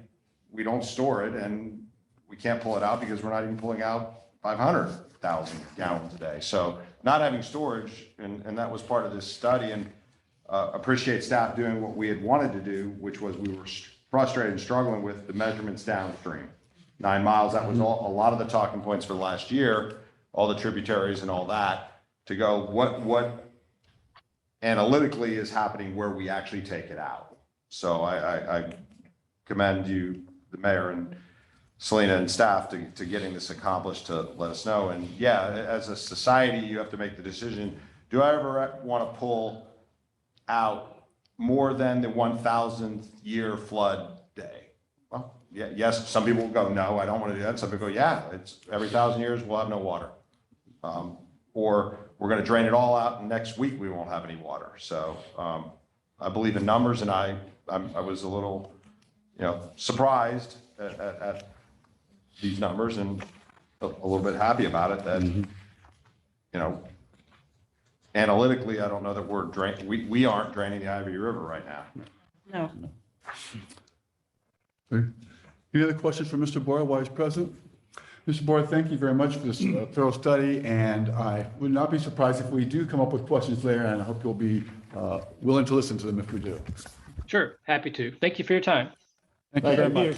we don't store it and we can't pull it out because we're not even pulling out 500,000 gallons a day. So not having storage, and that was part of this study, and appreciate staff doing what we had wanted to do, which was we were frustrated and struggling with the measurements downstream. 9 miles, that was a lot of the talking points for last year, all the tributaries and all that, to go what analytically is happening where we actually take it out. So I commend you, the mayor and Selena and staff to getting this accomplished to let us know. And yeah, as a society, you have to make the decision, do I ever want to pull out more than the 1,000th year flood day? Well, yeah, yes, some people will go, no, I don't want to do that. Some people go, yeah, it's every 1,000 years we'll have no water. Or we're going to drain it all out and next week we won't have any water. So I believe in numbers, and I was a little, surprised at these numbers and a little bit happy about it that, analytically, I don't know that we aren't draining the Ivy River right now. No. Any other questions for Mr. Boyle while he's present? Mr. Boyle, thank you very much for this thorough study, and I would not be surprised if we do come up with questions later, and I hope you'll be willing to listen to them if we do. Sure, happy to. Thank you for your time. Thank you very much.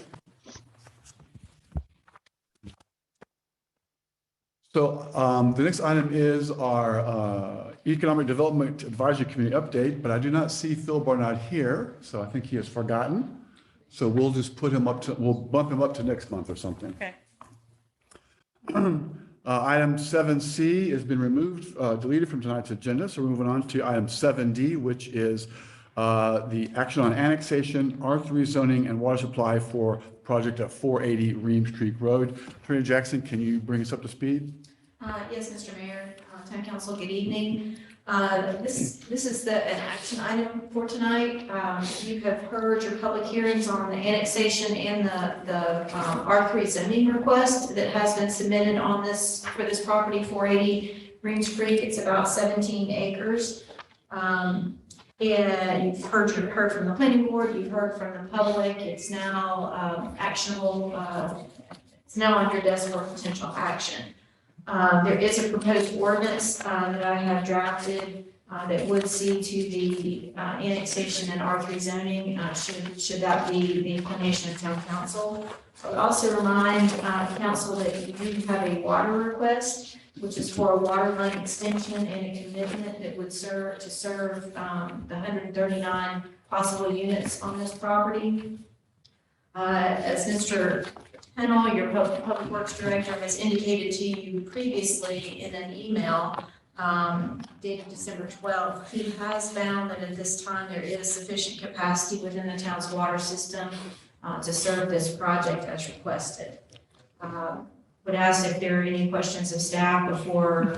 So the next item is our Economic Development Advisory Committee update, but I do not see Phil Barnard here, so I think he has forgotten. So we'll just we'll bump him up to next month or something. Okay. Item 7C has been removed, deleted from tonight's agenda. So we're moving on to item 7D, which is the action on annexation, R3 zoning, and water supply for project at 480 Reams Creek Road. Attorney Jackson, can you bring us up to speed? Yes, Mr. Mayor, Town Council, good evening. This is an action item for tonight. You have heard your public hearings on the annexation and the R3 zoning request that has been submitted for this property, 480 Reams Creek. It's about 17 acres. And you've heard from the planning board, you've heard from the public. It's now actionable. It's now on your desk for potential action. There is a proposed ordinance that I have drafted that would see to the annexation and R3 zoning, should that be the inclination of town council. I would also remind council that you do have a water request, which is for a water line extension and a commitment that would serve the 139 possible units on this property. As Mr. Pennell, your public works director, has indicated to you previously in an email dated December 12th, he has found that at this time there is sufficient capacity within the town's water system to serve this project as requested. Would ask if there are any questions of staff before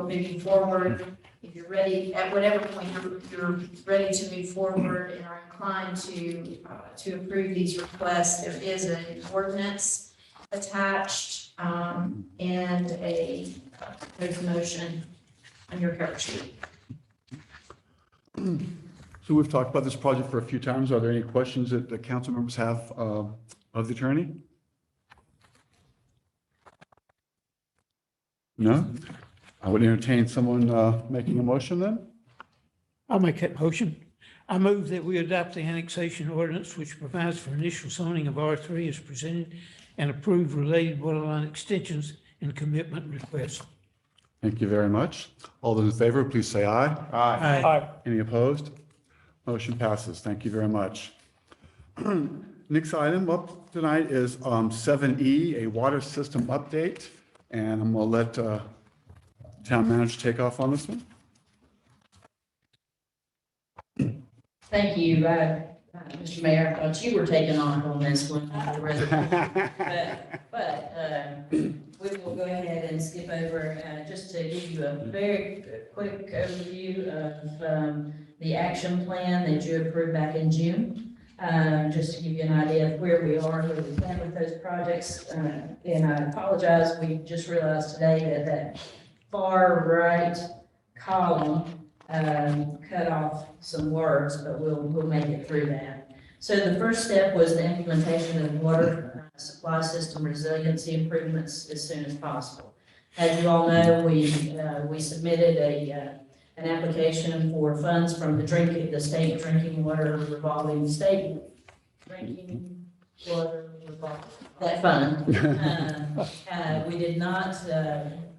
moving forward. If you're ready, at whatever point you're ready to move forward and are inclined to approve these requests, there is an ordinance attached and a proposed motion on your cover sheet. So we've talked about this project for a few times. Are there any questions that the council members have of the attorney? No? I would entertain someone making a motion then. I'll make that motion. I move that we adopt the annexation ordinance which provides for initial zoning of R3 as presented and approve related waterline extensions and commitment requests. Thank you very much. All those in favor, please say aye. Aye. Aye. Any opposed? Motion passes. Thank you very much. Next item up tonight is 7E, a water system update. And I'm going to let town manager take off on this one. Thank you, Mr. Mayor. I thought you were taking on this one. But we will go ahead and skip over just to give you a very quick overview of the action plan that you approved back in June. just to give you an idea of where we are, where we stand with those projects. And I apologize, we just realized today that that far right column cut off some words, but we'll make it through that. So the first step was the implementation of water supply system resiliency improvements as soon as possible. As you all know, we submitted an application for funds from the state drinking water revolving state drinking water revolving, that fund. We did not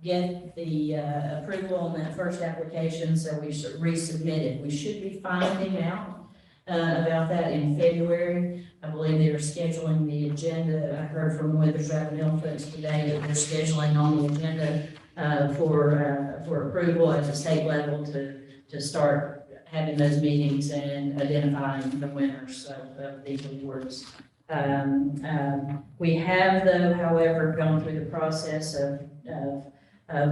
get the approval on that first application, so we resubmitted. We should be finding out about that in February. I believe they are scheduling the agenda. I heard from Weaverville folks today that they're scheduling on the agenda for approval at the state level to start having those meetings and identifying the winners of these awards. We have, though, however, gone through the process of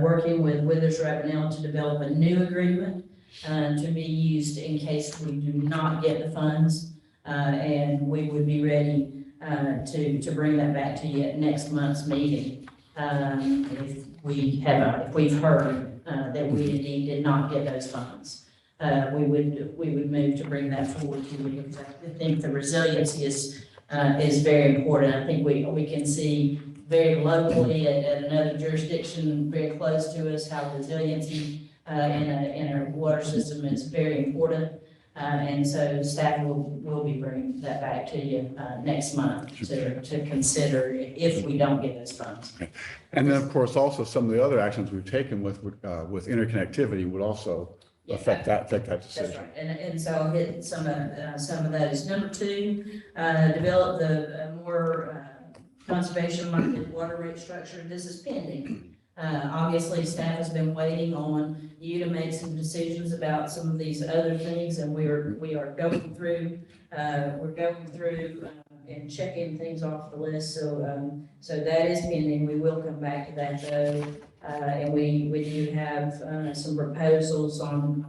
working with Withers Ravenel to develop a new agreement to be used in case we do not get the funds. And we would be ready to bring that back to you at next month's meeting. If we've heard that we indeed did not get those funds. We would move to bring that forward to you. I think the resiliency is very important. I think we can see very locally at another jurisdiction very close to us how resiliency in our water system is very important. And so staff will be bringing that back to you next month to consider if we don't get those funds. And then, of course, also some of the other actions we've taken with interconnectivity would also affect that decision. That's right. And so I'll hit some of those. Number two, develop the more conservation-minded water rate structure. This is pending. Obviously, staff has been waiting on you to make some decisions about some of these other things, and we are going through and checking things off the list. So that is pending. We will come back to that though, and we do have some proposals on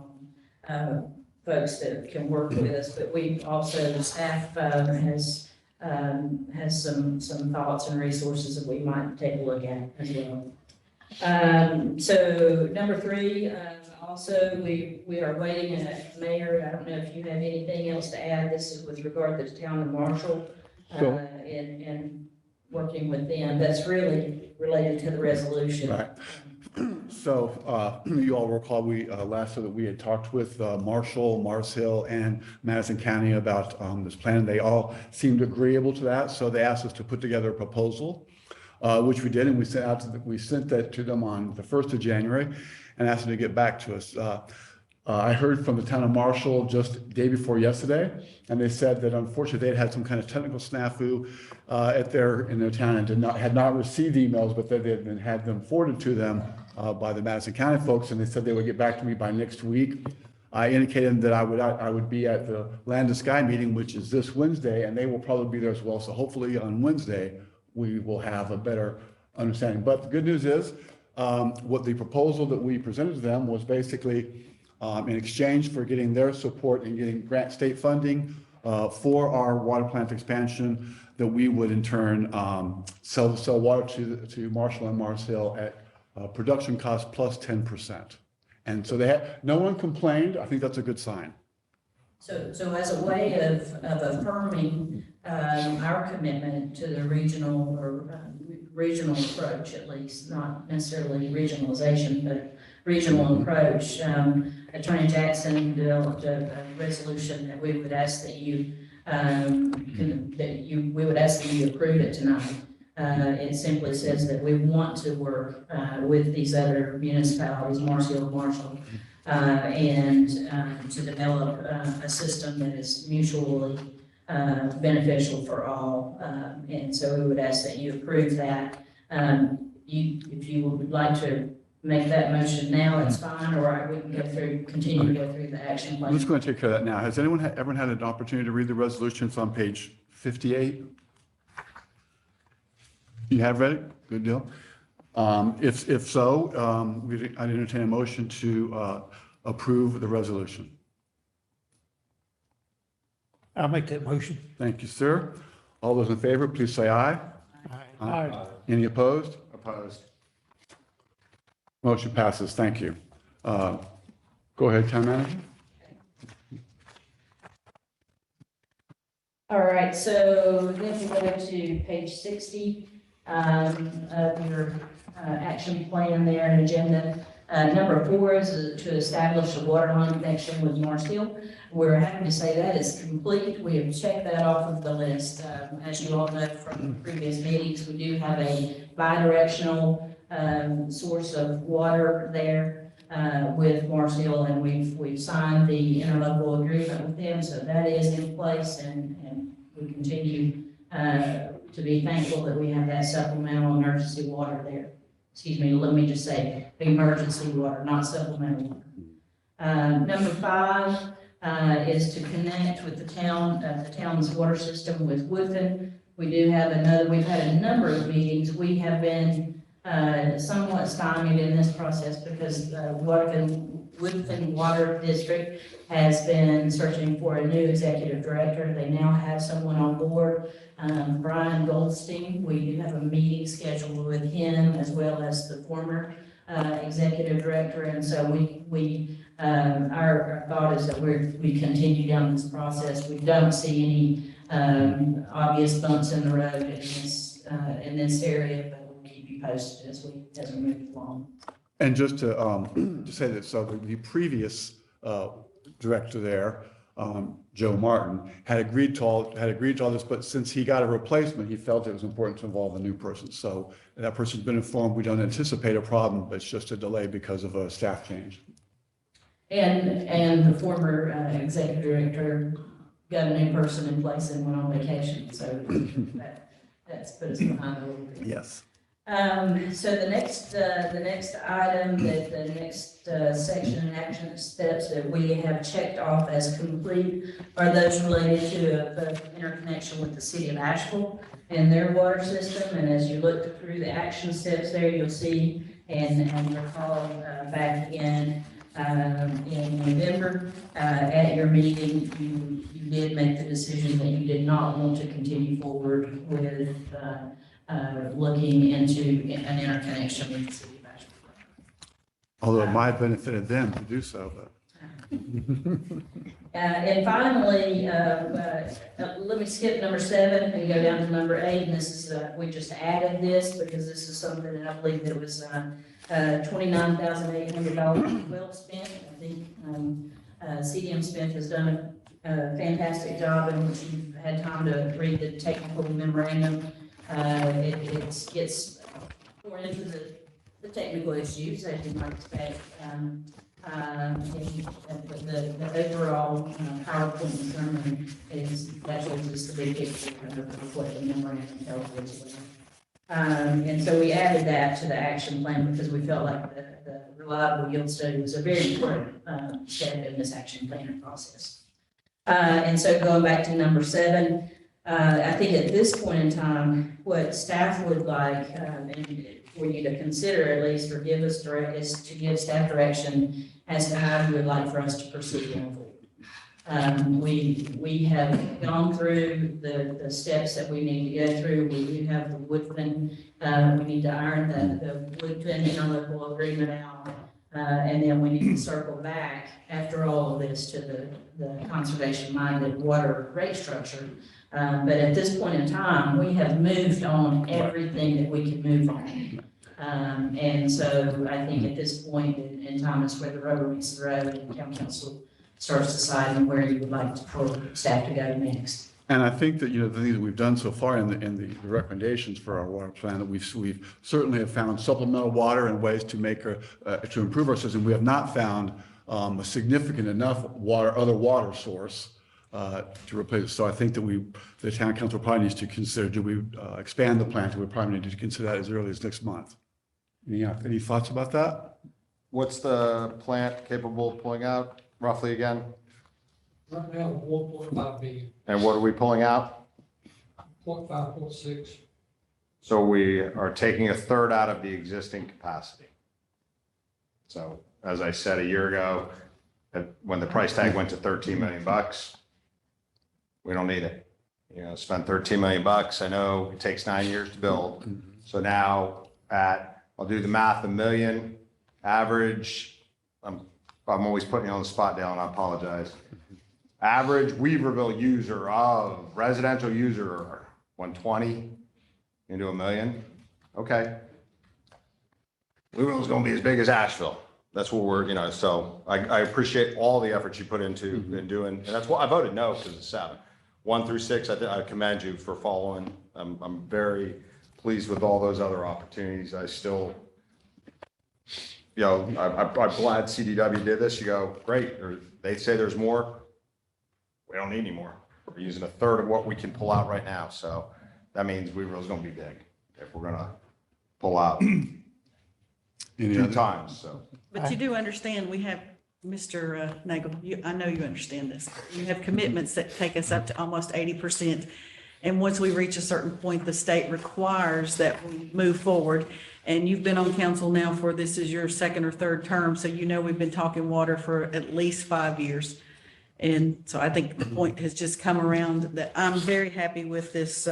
folks that can work with us. But we also, the staff has some thoughts and resources that we might take a look at as well. So number three, also we are waiting, Mayor, I don't know if you have anything else to add. This is with regard to the town of Marshall and working with them. That's really related to the resolution. Right. So you all recall last year that we had talked with Marshall, Mars Hill, and Madison County about this plan. They all seemed agreeable to that, so they asked us to put together a proposal. Which we did, and we sent that to them on the 1st of January and asked them to get back to us. I heard from the town of Marshall just day before yesterday, and they said that unfortunately they'd had some kind of technical snafu in their town and had not received emails, but they had them forwarded to them by the Madison County folks, and they said they would get back to me by next week. I indicated that I would be at the Land to Sky meeting, which is this Wednesday, and they will probably be there as well. So hopefully on Wednesday, we will have a better understanding. But the good news is, what the proposal that we presented to them was basically in exchange for getting their support and getting grant state funding for our water plant expansion, that we would in turn sell water to Marshall and Mars Hill at production cost plus 10%. And so no one complained. I think that's a good sign. So as a way of affirming our commitment to the regional approach, at least, not necessarily regionalization, but regional approach, Attorney Jackson developed a resolution that we would ask that you approve it tonight. It simply says that we want to work with these other municipalities, Mars Hill, Marshall, and to develop a system that is mutually beneficial for all. And so we would ask that you approve that. If you would like to make that motion now, that's fine, or we can continue to go through the action plan. I'm just going to take care of that now. Has anyone ever had an opportunity to read the resolution? It's on page 58. You have read it? Good deal. If so, I'd entertain a motion to approve the resolution. I'll make that motion. Thank you, sir. All those in favor, please say aye. Aye. Any opposed? Opposed? Motion passes. Thank you. Go ahead, Town Manager. All right, so then we go to page 60 of your action plan there and agenda. Number 4 is to establish a water line connection with Mars Hill. We're happy to say that is complete. We have checked that off of the list. As you all know from previous meetings, we do have a bi-directional source of water there with Mars Hill, and we've signed the interlocal agreement with them, so that is in place, and we continue to be thankful that we have that supplemental emergency water there. Excuse me, let me just say emergency water, not supplemental water. Number 5 is to connect with the town's water system with Woodfin. We've had a number of meetings. We have been somewhat stymied in this process because Woodfin Water District has been searching for a new executive director. They now have someone on board, Brian Goldstein. We do have a meeting scheduled with him as well as the former executive director, and so our thought is that we continue down this process. We don't see any obvious bumps in the road in this area, but we'll keep you posted as we move along. And just to say that, so the previous director there, Joe Martin, had agreed to all this, but since he got a replacement, he felt it was important to involve a new person. So that person's been informed. We don't anticipate a problem, but it's just a delay because of a staff change. And the former executive director got a new person in place and went on vacation, so that's put us behind a little bit. Yes. So the next item, the next section and action steps that we have checked off as complete are those related to the interconnection with the city of Asheville and their water system. And as you look through the action steps there, you'll see and recall back in November at your meeting, you did make the decision that you did not want to continue forward with looking into an interconnection with the city of Asheville. Although it might have benefited them to do so, but. And finally, let me skip number 7 and go down to number 8. And this is, we just added this because this is something that I believe that was $29,800 well spent. I think CDM Smith has done a fantastic job in which you've had time to read the technical memorandum. It gets more into the technical issues as you might expect. The overall PowerPoint sermon is just the big picture of what the memorandum tells us. And so we added that to the action plan because we felt like the reliable yield study was a very important step in this action planning process. And so going back to number 7, I think at this point in time, what staff would like, and for you to consider at least, or give us is to give staff direction as to how you would like for us to proceed going forward. We have gone through the steps that we need to go through. We do have the Woodfin, we need to iron the Woodfin interlocal agreement out. And then we need to circle back after all of this to the conservation-minded water rate structure. But at this point in time, we have moved on everything that we could move on. And so I think at this point in time, it's where the rubber meets the road and town council starts deciding where you would like for staff to go next. And I think that, the things that we've done so far in the recommendations for our water plan, that we've certainly have found supplemental water and ways to make to improve our system. We have not found a significant enough other water source to replace it. So I think that the town council probably needs to consider, do we expand the plan? Do we probably need to consider that as early as next month? Any thoughts about that? What's the plant capable of pulling out roughly again? Right now, 1.5 billion, And what are we pulling out? 0.5, 0.6. So we are taking a third out of the existing capacity. So as I said a year ago, when the price tag went to $13 million, we don't need it. You know, spend 13 million bucks. I know it takes 9 years to build. So now I'll do the math, $1 million average. I'm always putting you on the spot, Dale, and I apologize. Average Weaverville user of residential user, 120 into $1 million. Okay. Weaverville's gonna be as big as Asheville. That's what we're, you know, so I appreciate all the efforts you put into in doing, and that's why I voted no because it's 7. 1 through 6, I commend you for following. I'm very pleased with all those other opportunities. I still, you know, I'm glad CDW did this. You go, great. Or they say there's more. We don't need any more. We're using 1/3 of what we can pull out right now. So that means Weaverville's going to be big if we're going to pull out 2 times. So, But you do understand, we have, Mr. Nagel, I know you understand this. We have commitments that take us up to almost 80%. And once we reach a certain point, the state requires that we move forward. And you've been on council now for, this is your 2nd or 3rd term, so you know we've been talking water for at least 5 years. And so I think the point has just come around that I'm very happy with this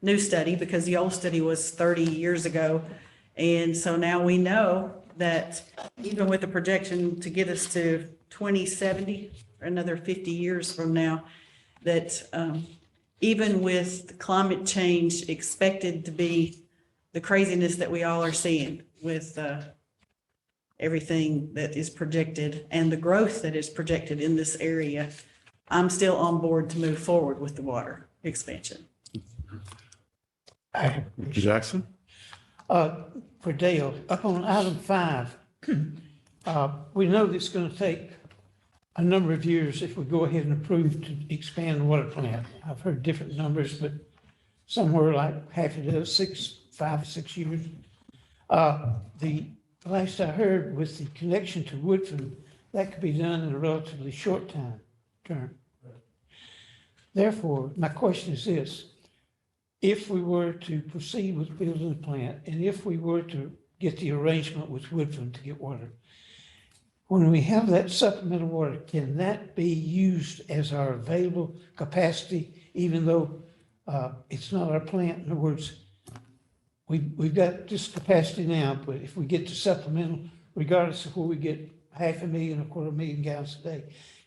new study, because the old study was 30 years ago. And so now we know that even with the projection to get us to 2070, or another 50 years from now, that even with climate change expected to be the craziness that we all are seeing with everything that is projected and the growth that is projected in this area, I'm still on board to move forward with the water expansion. Mr. Jackson? For Dale, up on item 5, we know that it's going to take a number of years if we go ahead and approve to expand the water plant. I've heard different numbers, but somewhere like half a dozen, 5 or 6 years. The last I heard with the connection to Woodford, that could be done in a relatively short term. Therefore, my question is this: if we were to proceed with building the plant, and if we were to get the arrangement with Woodford to get water, when we have that supplemental water, can that be used as our available capacity, even though it's not our plant? In other words, we've got this capacity now, but if we get the supplemental, regardless of where we get 500,000 or 250,000 gallons a day,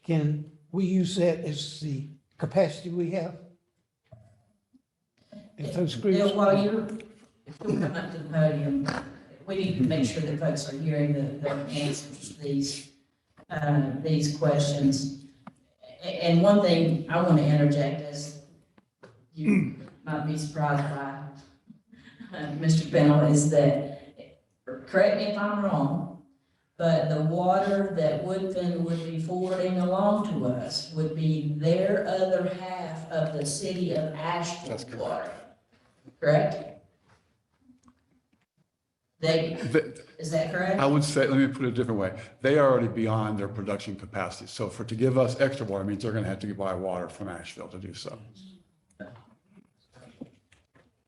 can we use that as the capacity we have? If those groups. Bill, while you'll come up to the podium, we need to make sure that folks are hearing the answers to these questions. And one thing I want to interject, as you might be surprised by, Mr. Pennell, is that, correct me if I'm wrong, but the water that Woodfin would be forwarding along to us would be their other half of the city of Asheville water. Correct? Is that correct? I would say, let me put it a different way. They are already beyond their production capacity. So to give us extra water means they're going to have to buy water from Asheville to do so.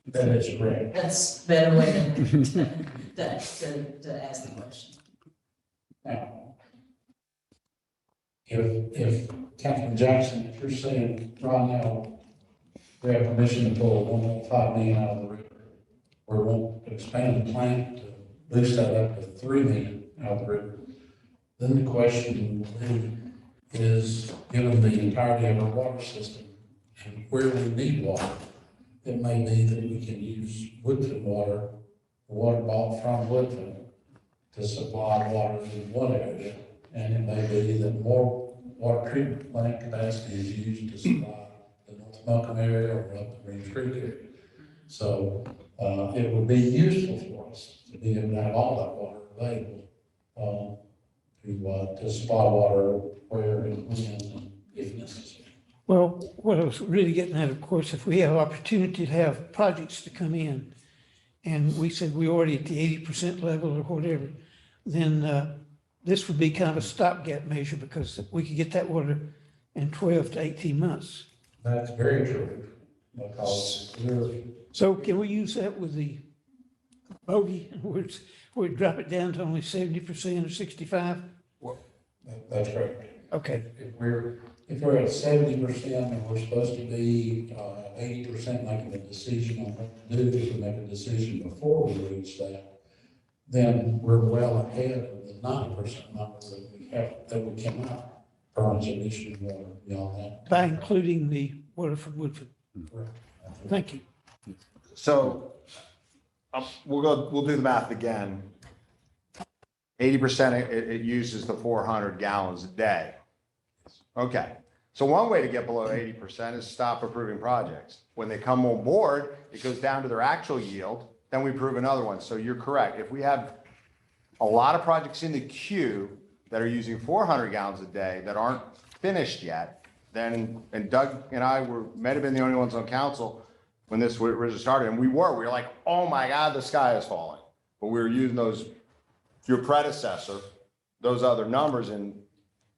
That is correct. That's a better way to ask the question. Now, if Councilman Jackson, if you're saying right now, we have permission to pull 1.5 million out of the river, or we want to expand the plant to boost that up to 3 million out of the river, then the question is, given the entirety of our water system and where we need water, it may be that we can use Woodford water, water bought from Woodford, to supply water in one area, and it may be that more water treatment plant capacity is used to supply the North Malcolm area or up the Green Creek area. So it would be useful for us to be able to have all that water available to supply water where and when and if necessary. Well, what I was really getting at, of course, if we have opportunity to have projects to come in, and we said we're already at the 80% level or whatever, then this would be kind of a stopgap measure, because we could get that water in 12 to 18 months. That's very true, because So can we use that with the bogey, in other words, where we drop it down to only 70% or 65? that's correct. Okay. if we're at 70% and we're supposed to be 80% making a decision on what to do, if we make a decision before we reach that, then we're well ahead of the 90% number that we have, that we cannot furnish additional water beyond that. By including the water from Woodford. Thank you. So, we'll do the math again. 80% it uses the 400 gallons a day. Okay, so one way to get below 80% is stop approving projects. When they come on board, it goes down to their actual yield, then we approve another one. So you're correct. If we have a lot of projects in the queue that are using 400 gallons a day that aren't finished yet, then, and Doug and I might have been the only ones on council when this originally started, and we were like, oh my God, the sky is falling. But we were using your predecessor, those other numbers, and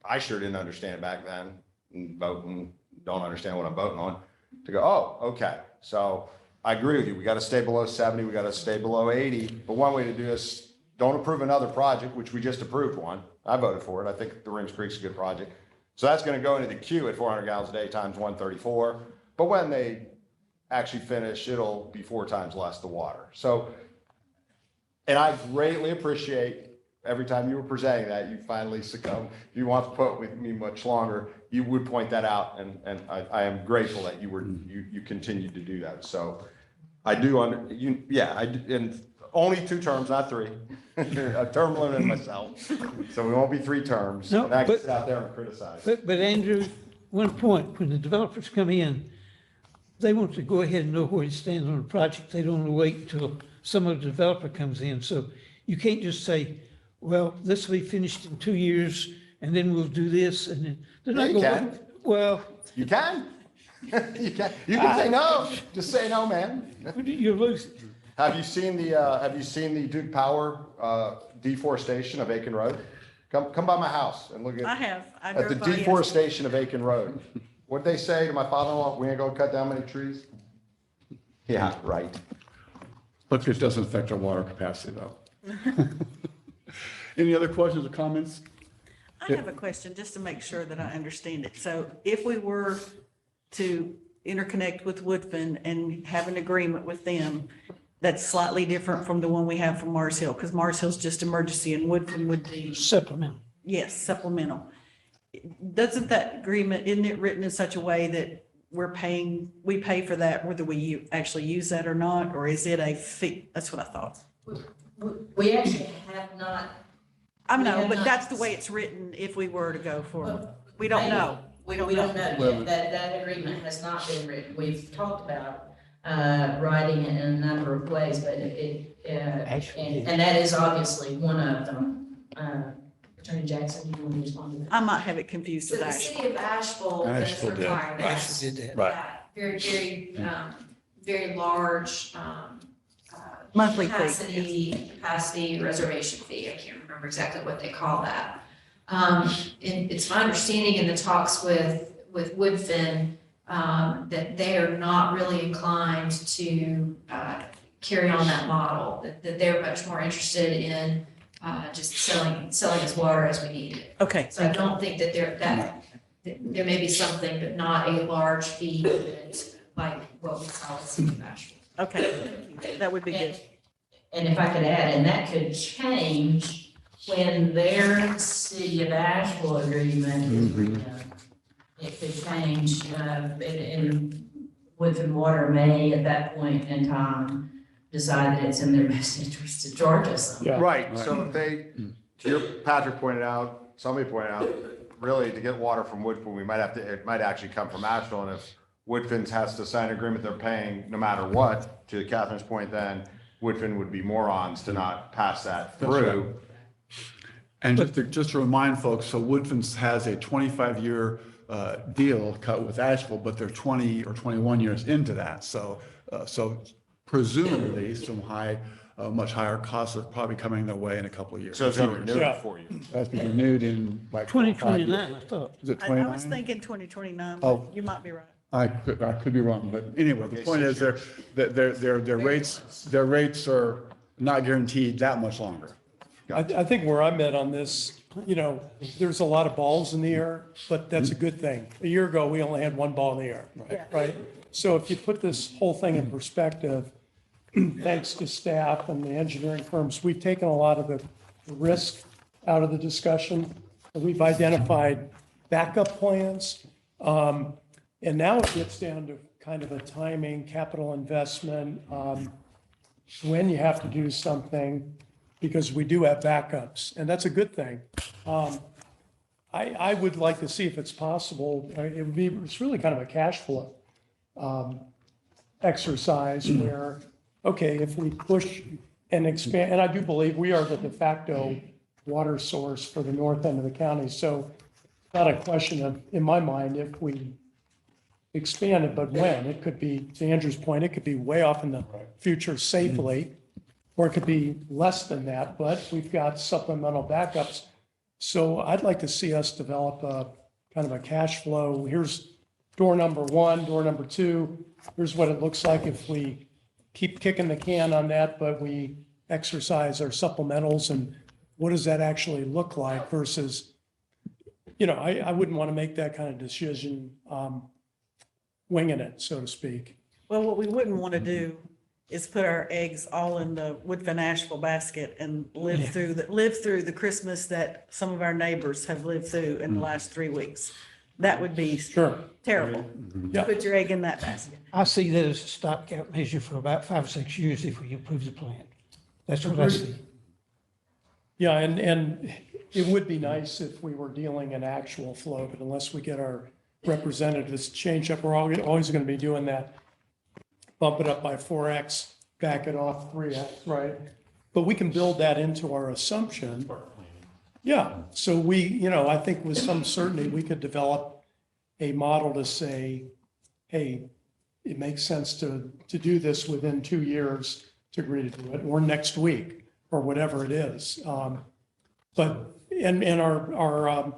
I sure didn't understand it back then, and don't understand what I'm voting on, to go, oh, okay. So I agree with you. We got to stay below 70, we got to stay below 80. But one way to do this, don't approve another project, which we just approved one. I voted for it. I think the Rings Creek's a good project. So that's going to go into the queue at 400 gallons a day times 134. But when they actually finish, it'll be 4 times less the water. So, and I greatly appreciate every time you were presenting that, you finally succumbed. If you want to put with me much longer, you would point that out. And I am grateful that you continued to do that. So I do and only 2 terms, not 3. A term limit and myself. So we won't be 3 terms. No, and I can but- sit out there and criticize. But Andrew, one point, when the developers come in, they want to go ahead and know where it stands on the project. They don't want to wait until some other developer comes in. So you can't just say, well, this will be finished in 2 years and then we'll do this and then. They're not Yeah, you gonna- can. Well. You can. You can. You can say no. Just say no, man. You're losing. Have you seen the Duke Power deforestation of Aiken Road? Come by my house and look I have. I at the drove by yesterday. deforestation of Aiken Road. What'd they say to my father-in-law? We ain't gonna cut down many trees? Yeah, right. But it doesn't affect our water capacity though. Any other questions or comments? I have a question, just to make sure that I understand it. So if we were to interconnect with Woodfin and have an agreement with them, that's slightly different from the one we have from Mars Hill, because Mars Hill's just emergency and Woodfin would be, Supplemental. yes, supplemental. Doesn't that agreement, isn't it written in such a way that we pay for that whether we actually use that or not, or is it a fee? That's what I thought. We actually have not. I We know, have but not- that's the way it's written if we were to go for it. Well, We don't maybe. know. We don't know yet. That agreement has not been written. We've talked about writing it in a number of ways, but and that is obviously one of them. Attorney Jackson, do you want to respond to that? I might have it confused So with the Asheville. city of Asheville does Asheville did. require that. Asheville did that. That very large, Monthly fee. capacity reservation fee. I can't remember exactly what they call that. And it's my understanding in the talks with Woodfin, that they are not really inclined to, carry on that model, that they're much more interested in, just selling us water as we need it. Okay, So I don't think that there may be something, but not a large fee that, like what we saw with City of Asheville. okay, that would be good. And if I could add, and that could change when their City of Asheville agreement is redone. It could change, and Woodfin Water may at that point in time decide that it's in their best interest to charge us something. Yeah. Right, so if they, Patrick pointed out, somebody pointed out, really to get water from Woodfin, it might actually come from Asheville. And if Woodfin has to sign an agreement they're paying no matter what, to Catherine's point, then Woodfin would be morons to not pass that through. And just to remind folks, so Woodfin has a 25-year deal cut with Asheville, but they're 20 or 21 years into that. So presumably some much higher costs are probably coming their way in a couple of years. So it's going to renew Yeah. it for you. That's been renewed in like 2029, I thought. Is it I 29? was thinking 2029, Oh. but you might be right. I could be wrong, but anyway, the Okay, point is their rates are not guaranteed that much longer. I think where I'm at on this, you know, there's a lot of balls in the air, but that's a good thing. A year ago, we only had one ball in the air, right? So if you put this whole thing in perspective, thanks to staff and the engineering firms, we've taken a lot of the risk out of the discussion. We've identified backup plans. And now it gets down to kind of a timing, capital investment, when you have to do something, because we do have backups, and that's a good thing. I would like to see if it's possible, it's really kind of a cash flow exercise where, okay, if we push and expand, and I do believe we are the de facto water source for the north end of the county, so it's not a question of, in my mind, if we expand it, but when. It could be, to Andrew's point, it could be way off in the future safely, or it could be less than that, but we've got supplemental backups. So I'd like to see us develop a kind of a cash flow. Here's door number one, door number two. Here's what it looks like if we keep kicking the can on that, but we exercise our supplementals, and what does that actually look like versus, you know, I wouldn't want to make that kind of decision winging it, so to speak. Well, what we wouldn't want to do is put our eggs all in the Woodfin Asheville basket and live through the Christmas that some of our neighbors have lived through in the last 3 weeks. That would be Sure. terrible. Yeah. Put your egg in that basket. I see that as a stopgap measure for about 5 or 6 years if we approve the plan. That's what I see. Yeah, and it would be nice if we were dealing in actual flow, but unless we get our representatives to change up, we're always going to be doing that. Bump it up by 4x, back it off 3x, right? But we can build that into our assumption. Yeah, so we, you know, I think with some certainty, we could develop a model to say, hey, it makes sense to do this within 2 years to agree to do it, or next week, or whatever it is. But, and our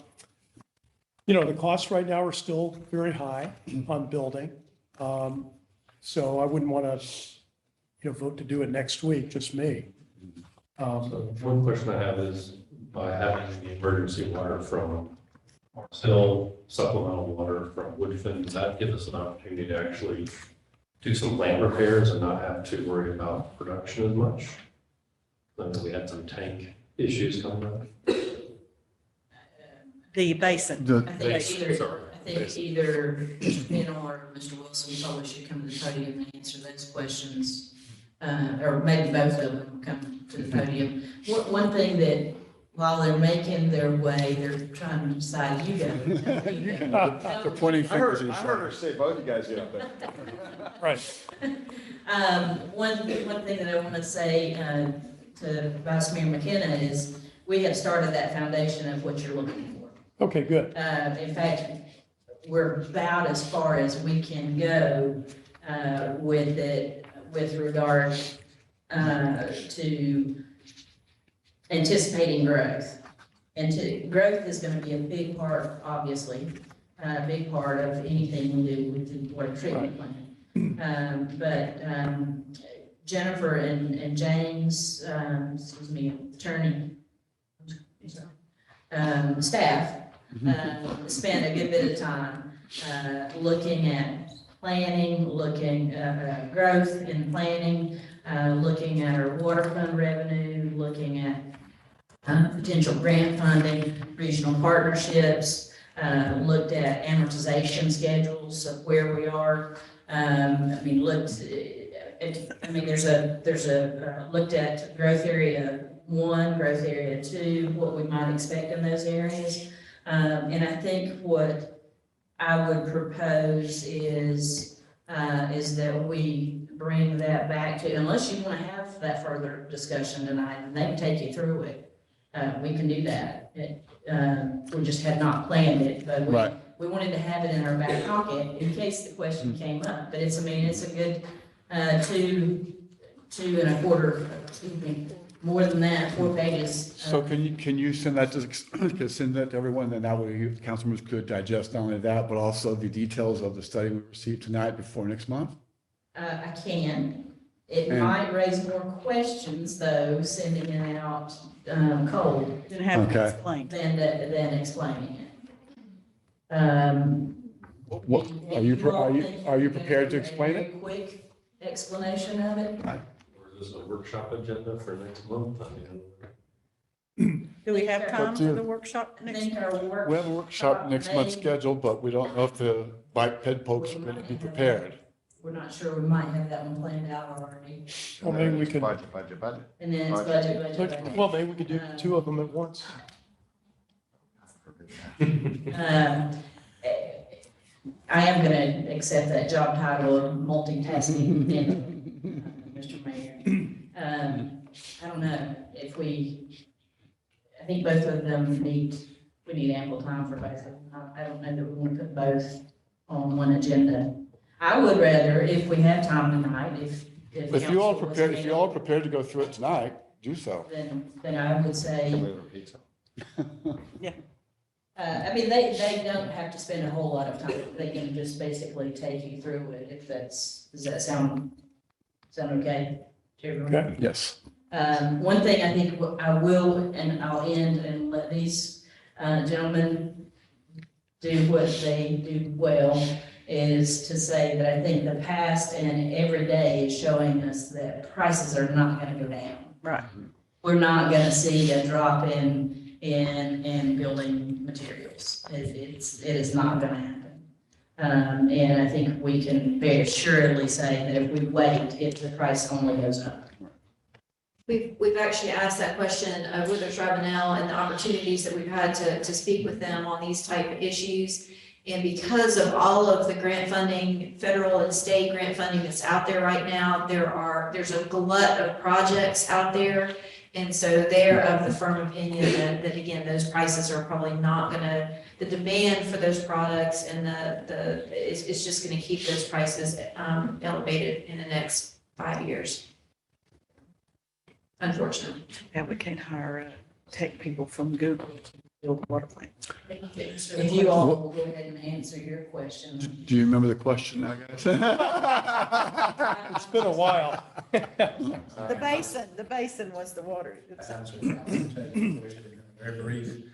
you know, the costs right now are still very high on building. So I wouldn't want to, you know, vote to do it next week, just me. So one question I have is, by having the emergency water from Hill, supplemental water from Woodfin, does that give us an opportunity to actually do some plant repairs and not have to worry about production as much? I know we had some tank issues coming up. The basin. I think either Mr. Pennell or Mr. Wilson probably should come to the podium and answer those questions. Or maybe both of them come to the podium. One thing that, while they're making their way, they're trying to decide, you go. They're pointing I heard, fingers at I each heard her other. say both you guys get up there. Right. One thing that I want to say to Vice Mayor McKenna is, we have started that foundation of what you're looking for. Okay, good. In fact, we're about as far as we can go with it, with regard to anticipating growth. And growth is going to be a big part, obviously, a big part of anything we do with the water treatment plant. But Jennifer and James, attorney, staff, spent a good bit of time looking at planning, looking at growth in planning, looking at our water fund revenue, looking at potential grant funding, regional partnerships, looked at amortization schedules of where we are. Looked at growth area 1, growth area 2, what we might expect in those areas. And I think what I would propose is that we bring that back to, unless you want to have that further discussion tonight, and they can take you through it. We can do that. We just had not planned it, but we wanted to have it in our back pocket in case the question came up. But it's a good 2 1/4, more than that, 4 pages. So can you send that to everyone, then that way council members could digest not only that, but also the details of the study we received tonight before next month? I can. It And- might raise more questions, though, sending it out, cold Didn't have it Okay. explained. than explaining it. What, are you prepared to explain it? Very quick explanation of it. Or is this a workshop agenda for next month? I mean, Do we have time for do- the workshop I next? think our work. We have a workshop next month may- scheduled, but we don't know if the bike ped folks are going to be prepared. We're not sure, we might have that one planned out already. Well, maybe we could, Budget. And then it's budget. well, maybe we could do two of them at once. I am gonna accept that job title of multitasking, Mr. Mayor. I don't know if I think both of them we need ample time for both of them. I don't know that we want to put both on one agenda. I would rather, if we have time tonight, if If you all council was prepared, if you all available, prepared to go through it tonight, do so. then I would say. Can we order pizza? I mean, they don't have to spend a whole lot of time. They can just basically take you through it if does that sound okay to everyone? Okay. Yes. One thing I think I will, and I'll end and let these gentlemen do what they do well, is to say that I think the past and every day is showing us that prices are not gonna go down. Right. We're not gonna see a drop in building materials. It is not gonna happen. And I think we can very assuredly say that if we wait, the price only goes up. We've actually asked that question of Withers Ravenel and the opportunities that we've had to speak with them on these type of issues. And because of all of the grant funding, federal and state grant funding that's out there right now, there's a glut of projects out there. And so they're of the firm opinion that again, those prices are probably not gonna, the demand for those products and it's just gonna keep those prices elevated in the next 5 years. Unfortunately. Yeah, we can't hire tech people from Google to build water plants. If you all will go ahead and answer your question. Do you remember the question now, guys? It's been a while. The basin was the water. Very brief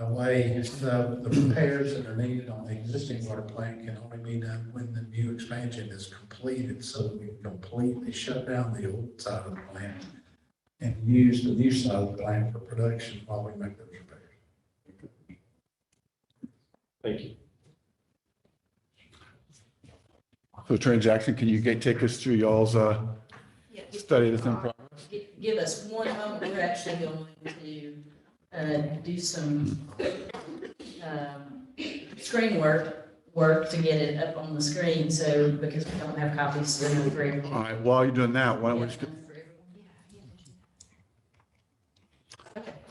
way, the repairs that are needed on the existing water plant can only be done when the new expansion is completed, so we completely shut down the old side of the plant and use the new side of the plant for production while we make those repairs. Thank you. So Attorney Jackson, can you take us through y'all's study that's in progress? Give us one moment, we're actually going to do some screen work to get it up on the screen, so, because we don't have copies for everyone. All right, while you're doing that, why don't we just,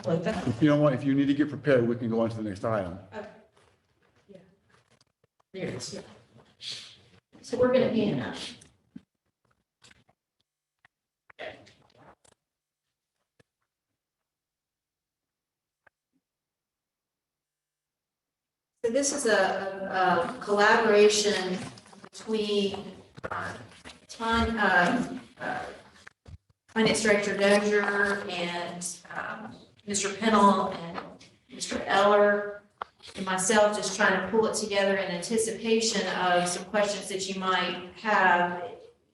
if you don't want, if you need to get prepared, we can go on to the next item. There it is. So we're gonna be in So this is a collaboration between Finance Director Dozier and Mr. Pennell and Mr. Eller and myself, just trying to pull it together in anticipation of some questions that you might have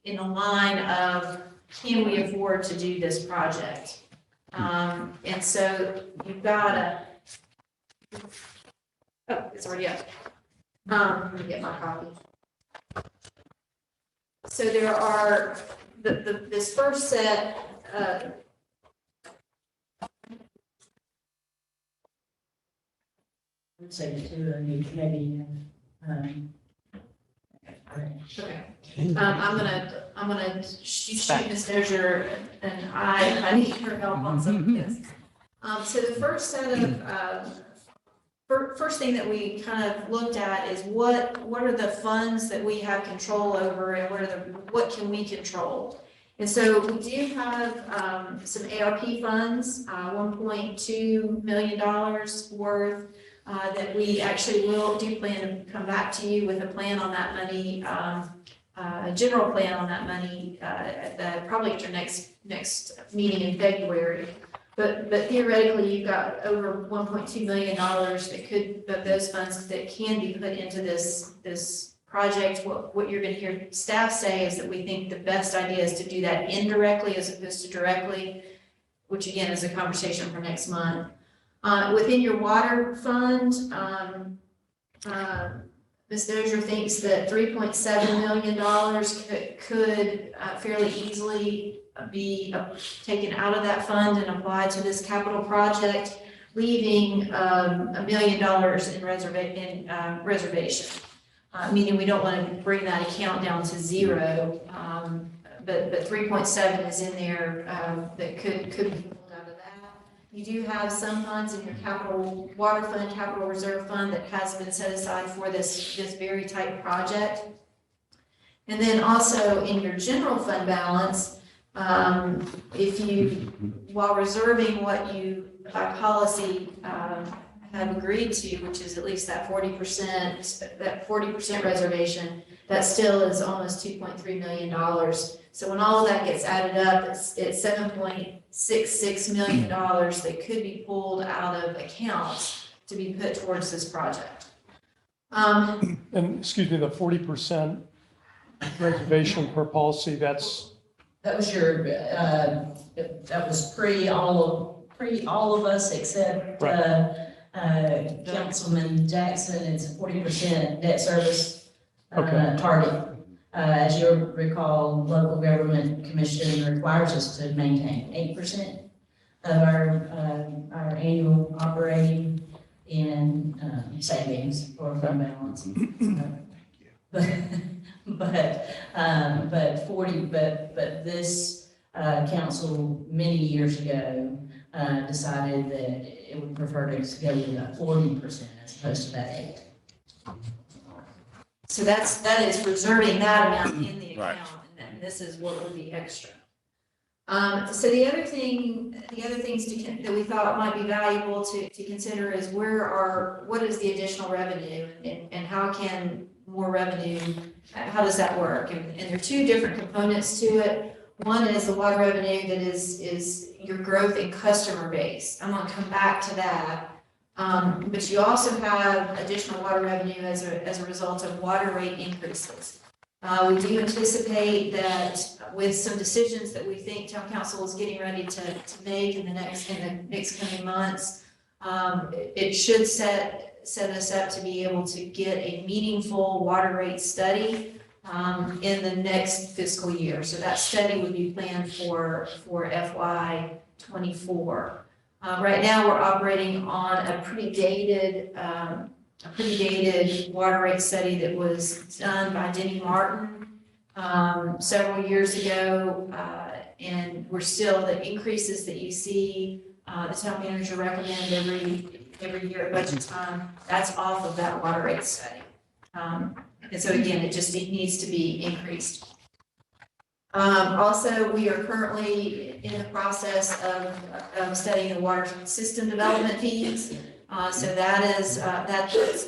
in the line of, can we afford to do this project? And so you've got oh, it's already up. Let me get my copy. So there are, this first set, I'd say the two of you, maybe, okay. I'm gonna shoot Ms. Dozier and I need her help on some of this. So the first set of, first thing that we kind of looked at is what are the funds that we have control over and what can we control? And so we do have some ARP funds, $1.2 million worth that we actually do plan to come back to you with a plan on that money general plan on that money, probably at your next meeting in February. But theoretically, you've got over $1.2 million that could, of those funds that can be put into this project. What you're gonna hear staff say is that we think the best idea is to do that indirectly as opposed to directly, which again is a conversation for next month. Within your water fund, Ms. Dozier thinks that $3.7 million could fairly easily be taken out of that fund and applied to this capital project, leaving $1 million in reservation. Meaning we don't want to bring that account down to zero, but 3.7 is in there that could be pulled out of that. You do have some funds in your capital water fund, capital reserve fund that has been set aside for this very type project. And then also in your general fund balance, if you, while reserving what you by policy have agreed to, which is at least that 40% reservation, that still is almost $2.3 million. So when all of that gets added up, it's $7.66 million that could be pulled out of accounts to be put towards this project. And excuse me, the 40% reservation per policy, That was your, that was pre all of us except, Right. Councilman Jackson. It's a 40% debt service, Okay. target. As you recall, local government commission requires us to maintain 8% of our annual operating and, savings for fund balance. But this council many years ago decided that it would prefer to go with that 40% as opposed to that 8%. So that is reserving that amount in the account, Right. and then this is what would be extra. So the other things that we thought might be valuable to consider is what is the additional revenue and how can more revenue, how does that work? And there are two different components to it. One is the water revenue that is your growth in customer base. I'm gonna come back to that. But you also have additional water revenue as a result of water rate increases. We do anticipate that with some decisions that we think town council is getting ready to make in the next coming months, it should set us up to be able to get a meaningful water rate study in the next fiscal year. So that study would be planned for FY '24. Right now, we're operating on a pretty dated water rate study that was done by Denny Martin several years ago, and we're still, the increases that you see, the town manager recommend every year at budget time, that's off of that water rate study. And so again, it needs to be increased. Also, we are currently in the process of studying the water system development fees. So that's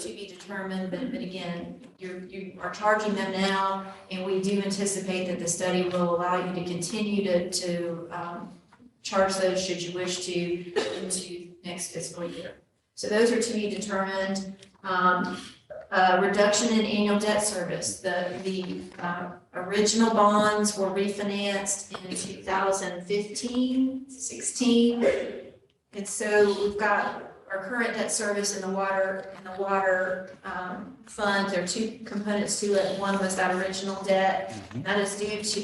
to be determined, but again, you are charging them now, and we do anticipate that the study will allow you to continue to charge those should you wish to into next fiscal year. So those are to be determined. Reduction in annual debt service. The original bonds were refinanced in 2015, 16. And so we've got our current debt service in the water fund. There are two components to it. One was that original debt. That is due to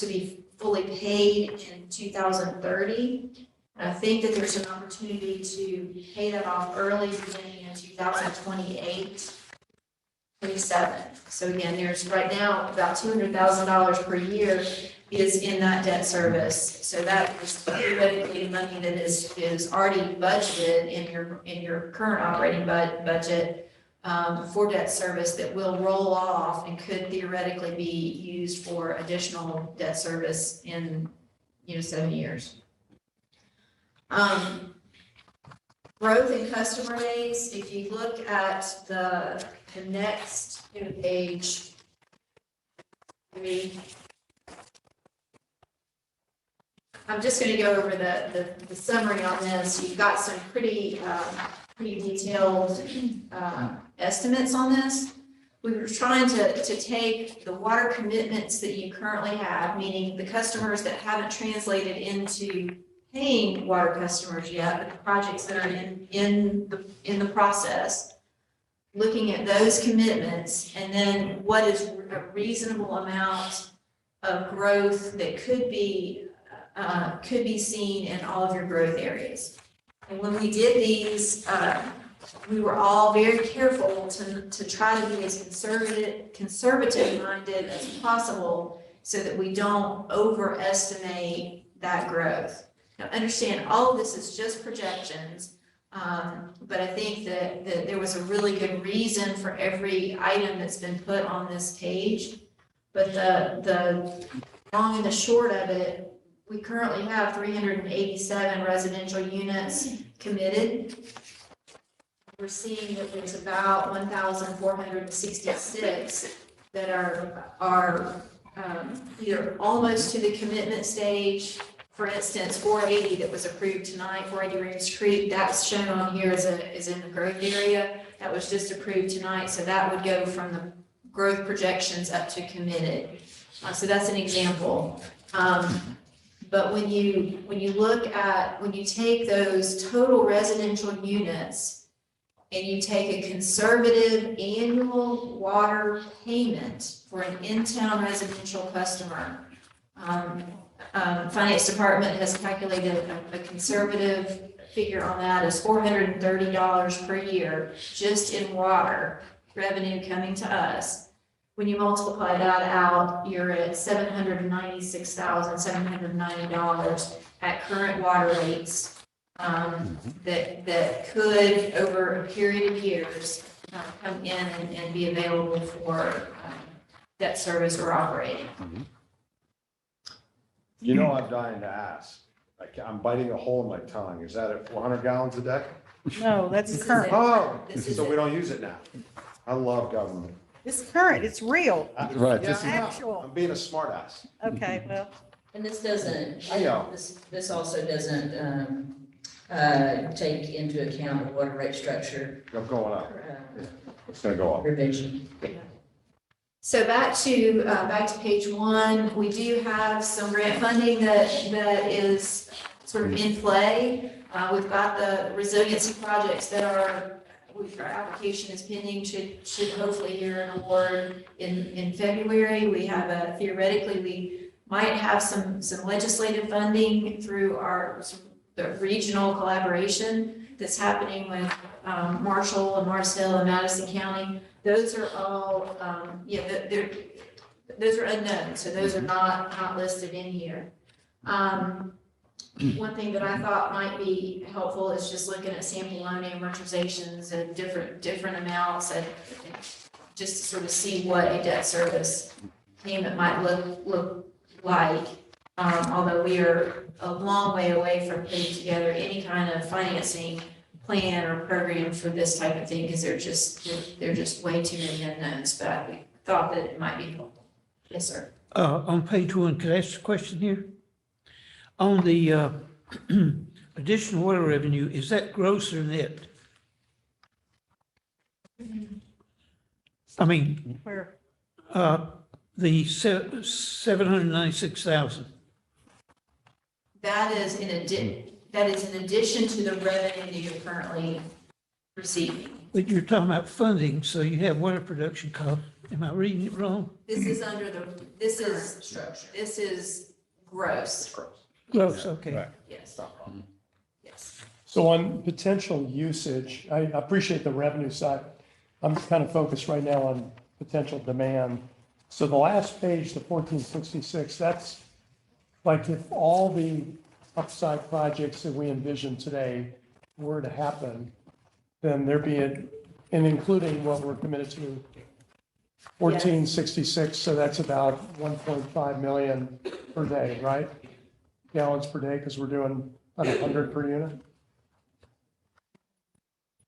be fully paid in 2030. And I think that there's an opportunity to pay that off early, beginning in 2028. 27. So again, there's right now about $200,000 per year is in that debt service. So that is theoretically money that is already budgeted in your current operating budget for debt service that will roll off and could theoretically be used for additional debt service in 7 years. Growth in customer base. If you look at the next page, I'm just going to go over the summary on this. You've got some pretty detailed estimates on this. We were trying to take the water commitments that you currently have, meaning the customers that haven't translated into paying water customers yet, but the projects that are in the process, looking at those commitments, and then what is a reasonable amount of growth that could be seen in all of your growth areas. And when we did these, we were all very careful to try to be as conservative minded as possible so that we don't overestimate that growth. Now, understand, all of this is just projections, but I think that there was a really good reason for every item that's been put on this page. But the long and the short of it, we currently have 387 residential units committed. We're seeing that there's about 1,466 that are either almost to the commitment stage. For instance, 480 that was approved tonight, 480 Reeves Creek, that's shown on here is in the growth area. That was just approved tonight, so that would go from the growth projections up to committed. So that's an example. But when you take those total residential units and you take a conservative annual water payment for an in-town residential customer, Finance Department has calculated a conservative figure on that is $430 per year just in water revenue coming to us. When you multiply that out, you're at $796,790 at current water rates. That could, over a period of years, come in and be available for debt service or operating. You know, I'm dying to ask. I'm biting a hole in my tongue. Is that at 400 gallons a day? No, that's This is current. it. Oh, This is so it. we don't use it now. I love government. It's current, it's real. Right. It's actual. I'm being a smart ass. Okay, well, And this doesn't, I know. this also doesn't take into account the water rate structure I'm going up. It's gonna go up. revision. So back to page one, we do have some grant funding that is sort of in play. We've got the resiliency projects that our application is pending, should hopefully hear an award in February. We have theoretically, we might have some legislative funding through the regional collaboration that's happening with Marshall and Marcel and Madison County. Those are all, those are unknown, so those are not listed in here. One thing that I thought might be helpful is just looking at sample loan amortizations and different amounts and just to sort of see what a debt service payment might look like. Although we are a long way away from putting together any kind of financing plan or program for this type of thing, because there are just way too many unknowns, but we thought that it might be helpful. Yes, sir. On page one, could I ask a question here? On the additional water revenue, is that gross or net? I mean, where, the 796,000. That is in addition to the revenue that you're currently receiving. But you're talking about funding, so you have water production cost. Am I reading it wrong? This is structure. This is gross. Gross, okay. Yes. Yes. So on potential usage, I appreciate the revenue side. I'm kind of focused right now on potential demand. So the last page, the 1466, that's like if all the upside projects that we envision today were to happen, then there'd be and including what we're committed to, 1466, so that's about 1.5 million per day, right? Gallons per day, because we're doing about 100 per unit?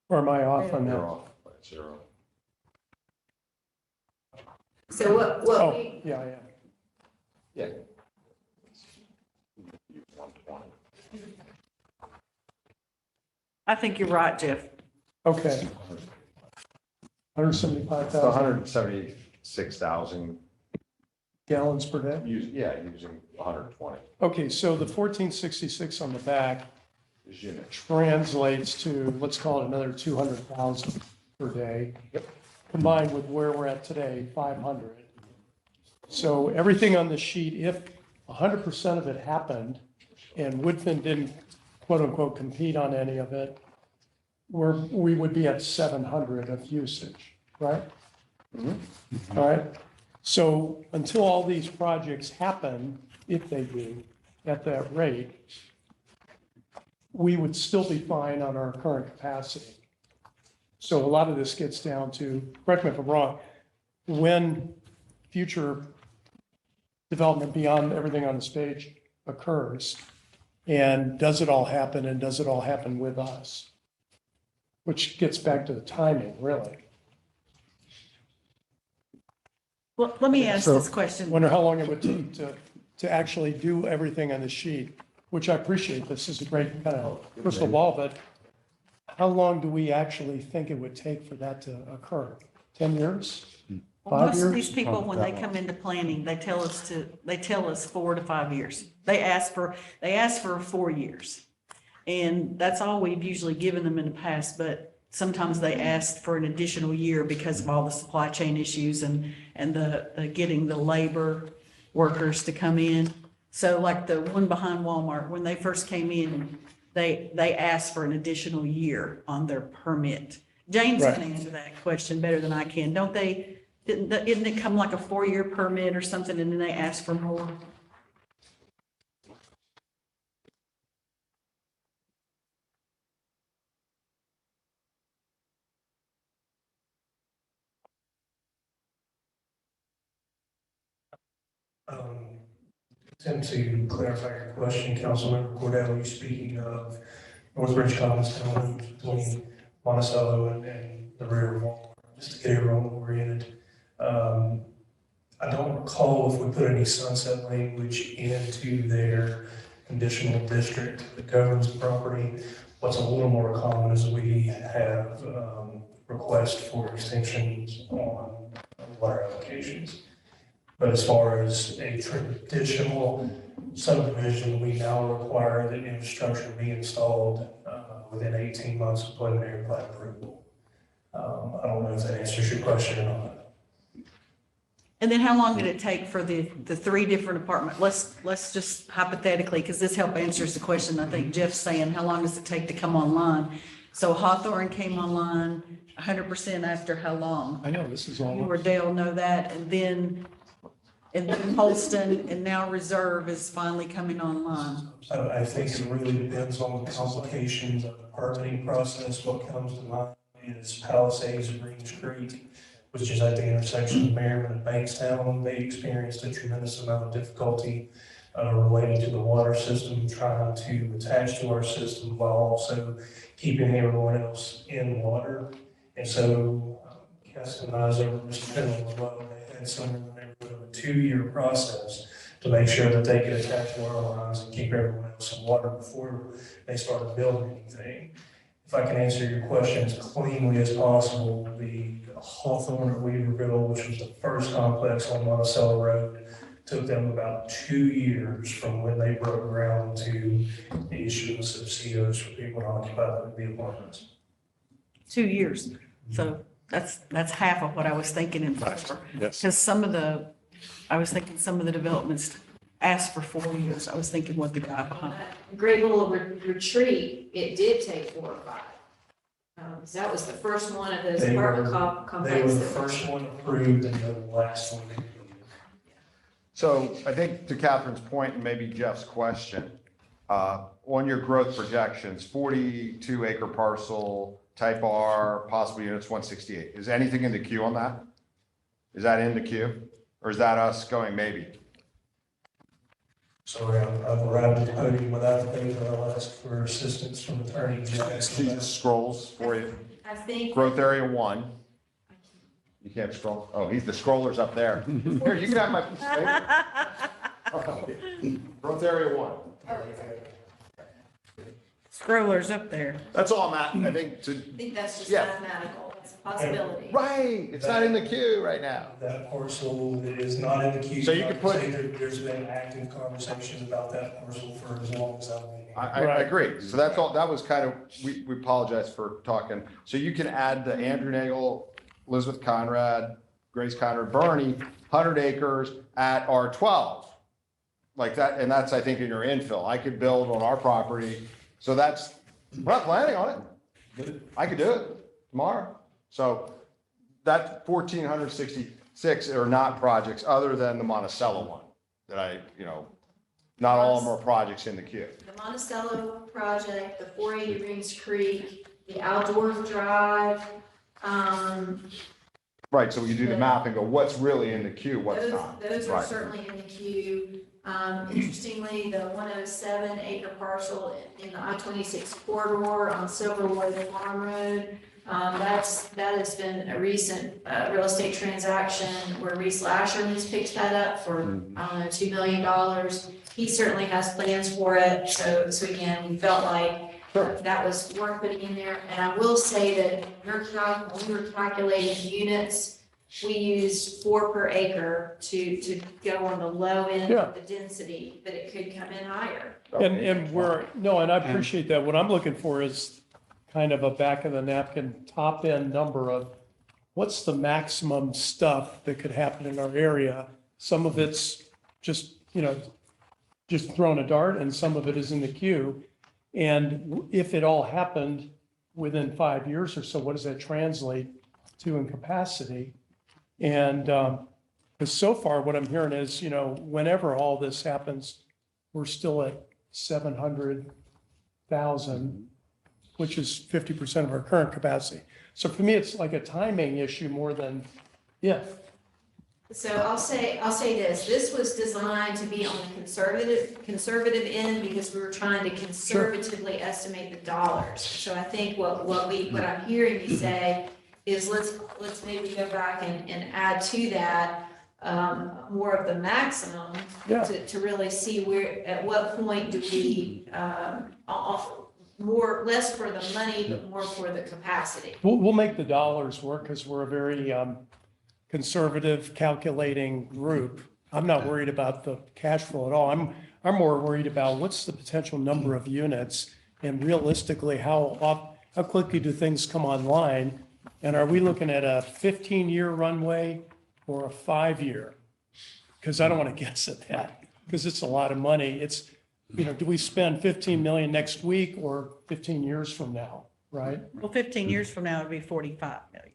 Or am I off on You're that? off by 0. So what Oh, we, yeah. Yeah. I think you're right, Jeff. Okay. It's 175,000 176,000, gallons per day. using 120 Okay, so the 1466 on the back is units. translates to, let's call it another 200,000 per day. Combined with where we're at today, 500. So everything on the sheet, if 100% of it happened and Woodfin didn't quote unquote compete on any of it, we would be at 700 of usage, right? All right. So until all these projects happen, if they do, at that rate, we would still be fine on our current capacity. So a lot of this gets down to, correct me if I'm wrong, when future development beyond everything on this page occurs, and does it all happen, and does it all happen with us? Which gets back to the timing, really. Well, let me ask So, this question. Wonder how long it would take to actually do everything on the sheet, which I appreciate. This is a great kind of crystal ball, but how long do we actually think it would take for that to occur? 10 years? Well, 5 most of these years? people, when they come into planning, they tell us 4 to 5 years. They ask for 4 years. And that's all we've usually given them in the past, but sometimes they ask for an additional year because of all the supply chain issues and the getting the labor workers to come in. So like the one behind Walmart, when they first came in, they asked for an additional year on their permit. James can answer that question better than I can. Don't they, isn't it come like a 4-year permit or something and then they ask for more? Tim, to clarify your question, Councilmember Cordell, you speaking of Northbridge Commons Town between Monticello and the rear of Walmart, just to get everyone oriented. I don't recall if we put any sunset language into their conditional district that governs the property. What's a little more common is we have requests for extensions on water allocations. But as far as a traditional subdivision, we now require that infrastructure be installed within 18 months of preliminary plat approval. I don't know if that answers your question or not. And then how long did it take for the 3 different apartment? Let's just hypothetically, because this help answers the question I think Jeff's saying, how long does it take to come online? So Hawthorne came online 100% after how long? I know, this is all. You or Dale know that, and then Holston, and now Reserve is finally coming online. I think it really depends on the complications of the permitting process. What comes to mind is Palisades and Greens Creek, which is at the intersection of Merriman and Bankstown. They experienced a tremendous amount of difficulty related to the water system, trying to attach to our system while also keeping everyone else in water. And so, customized over Mr. Fennell as well, they had somewhere in the neighborhood of a 2-year process to make sure that they could attach water lines and keep everyone else in water before they started building anything. If I can answer your question as cleanly as possible, the Hawthorne or Weaverville, which was the first complex on Monticello Road, took them about 2 years from when they broke ground to the issuance of COs for people to occupy the apartments. 2 years. So that's half of what I was thinking in Foster. Yes. Because I was thinking some of the developments asked for 4 years. I was thinking what the guy behind. Great Little Retreat, it did take 4 or 5. That was the first one of those apartment They were complexes. the first one approved and the last one completed. So I think to Catherine's point and maybe Jeff's question, on your growth projections, 42 acre parcel, type R, possible units 168. Is anything in the queue on that? Is that in the queue? Or is that us going maybe? Sorry, I've arrived at the podium without the paper. I'll ask for assistance from Attorney See Jackson. the scrolls for you. I think. Growth area 1. You can't scroll. Oh, the scroller's up there. Here, you can have my piece of paper. Growth area 1. Scrollers up there. That's all I'm at, I think, I think that's just Yeah. mathematical, it's a possibility. right, it's not in the queue right now. That parcel is not in the queue. So you could put- There's been active conversations about that parcel for as long as I've been here. I Right. agree. So that's all, that was kind of, we apologize for talking. So you can add the Andrew Nagel, Elizabeth Conrad, Grace Conrad, Bernie, 100 acres at R12. Like that, and that's, I think, in your infill. I could build on our property. So that's, we're not planning on it. I could do it tomorrow. So that 1,466 are not projects other than the Monticello one that not all of them are projects in the queue. The Monticello project, the 480 Rings Creek, the outdoor drive, Right, so we can do the map and go, what's really in the queue, what's not. those are Right. certainly in the queue. Interestingly, the 107 acre parcel in the I-26 corridor on Silverwood Farm Road, that has been a recent real estate transaction where Reese Lasher has picked that up for, I don't know, $2 million. He certainly has plans for it, so again, we felt like that was worth putting in there. And I will say that when we were calculating units, we used 4 per acre to go on the low end of the density, but it could come in higher. And I appreciate that. What I'm looking for is kind of a back of the napkin, top end number of what's the maximum stuff that could happen in our area. Some of it's just, just throwing a dart, and some of it is in the queue. And if it all happened within 5 years or so, what does that translate to in capacity? And because so far what I'm hearing is, whenever all this happens, we're still at 700,000, which is 50% of our current capacity. So for me, it's like a timing issue more than if. So I'll say this was designed to be on the conservative end because we were trying to conservatively estimate the dollars. So I think what I'm hearing you say is let's maybe go back and add to that more of the maximum to really see at what point do we less for the money, but more for the capacity. We'll make the dollars work because we're a very conservative calculating group. I'm not worried about the cash flow at all. I'm more worried about what's the potential number of units and realistically how quickly do things come online? And are we looking at a 15-year runway or a 5-year? Because I don't want to guess at that because it's a lot of money. It's, do we spend 15 million next week or 15 years from now, right? Well, 15 years from now, it'd be 45 million.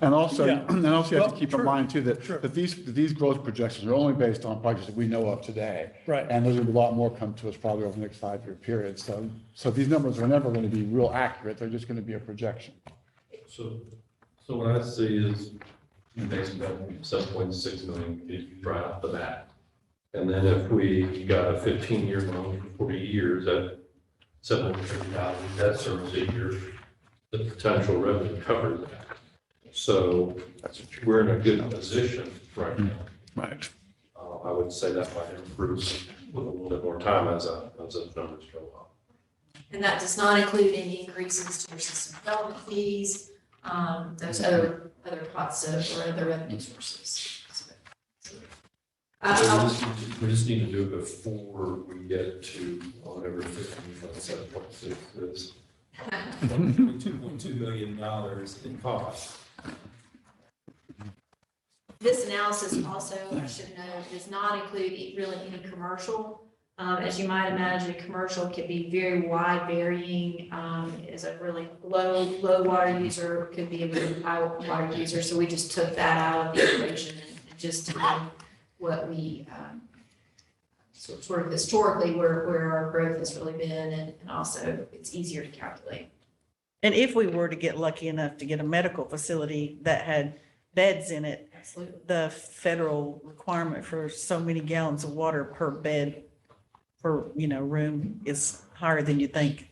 And also, you have Well, to keep true. in mind too, that these growth projections are only based on projects that we know of today. Right. And there's a lot more come to us probably over the next 5-year period. So these numbers are never going to be real accurate. They're just going to be a projection. So what I see is basically 7.6 million right off the bat. And then if we got a 15-year loan for 40 years at $750,000 debt service a year, the potential revenue covers that. So we're in a good position right now. Right. I would say that might improve with a little bit more time as those numbers go up. And that does not include any increases to your system development fees, those other pots or other revenue sources. We just need to do it before we get to whatever 7.6 is. $2.2 million in cost. This analysis also, I should note, does not include really any commercial. As you might imagine, commercial could be very wide varying, is a really low water user, could be a really high water user. So we just took that out of the equation and just to know what we, sort of historically where our growth has really been, and also it's easier to calculate. And if we were to get lucky enough to get a medical facility that had beds in it, Absolutely. the federal requirement for so many gallons of water per bed per, room is higher than you think.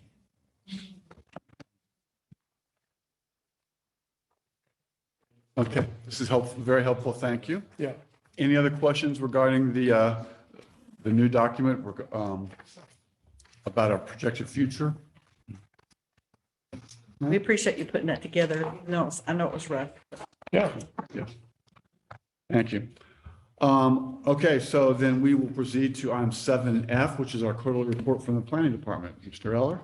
Okay, this is helpful, very helpful. Thank you. Yeah. Any other questions regarding the the new document about our projected future. We appreciate you putting that together. No, I know it was rough. Yeah. Yeah. Thank you. Okay, so then we will proceed to item 7F, which is our quarterly report from the planning department. Mr. Eller?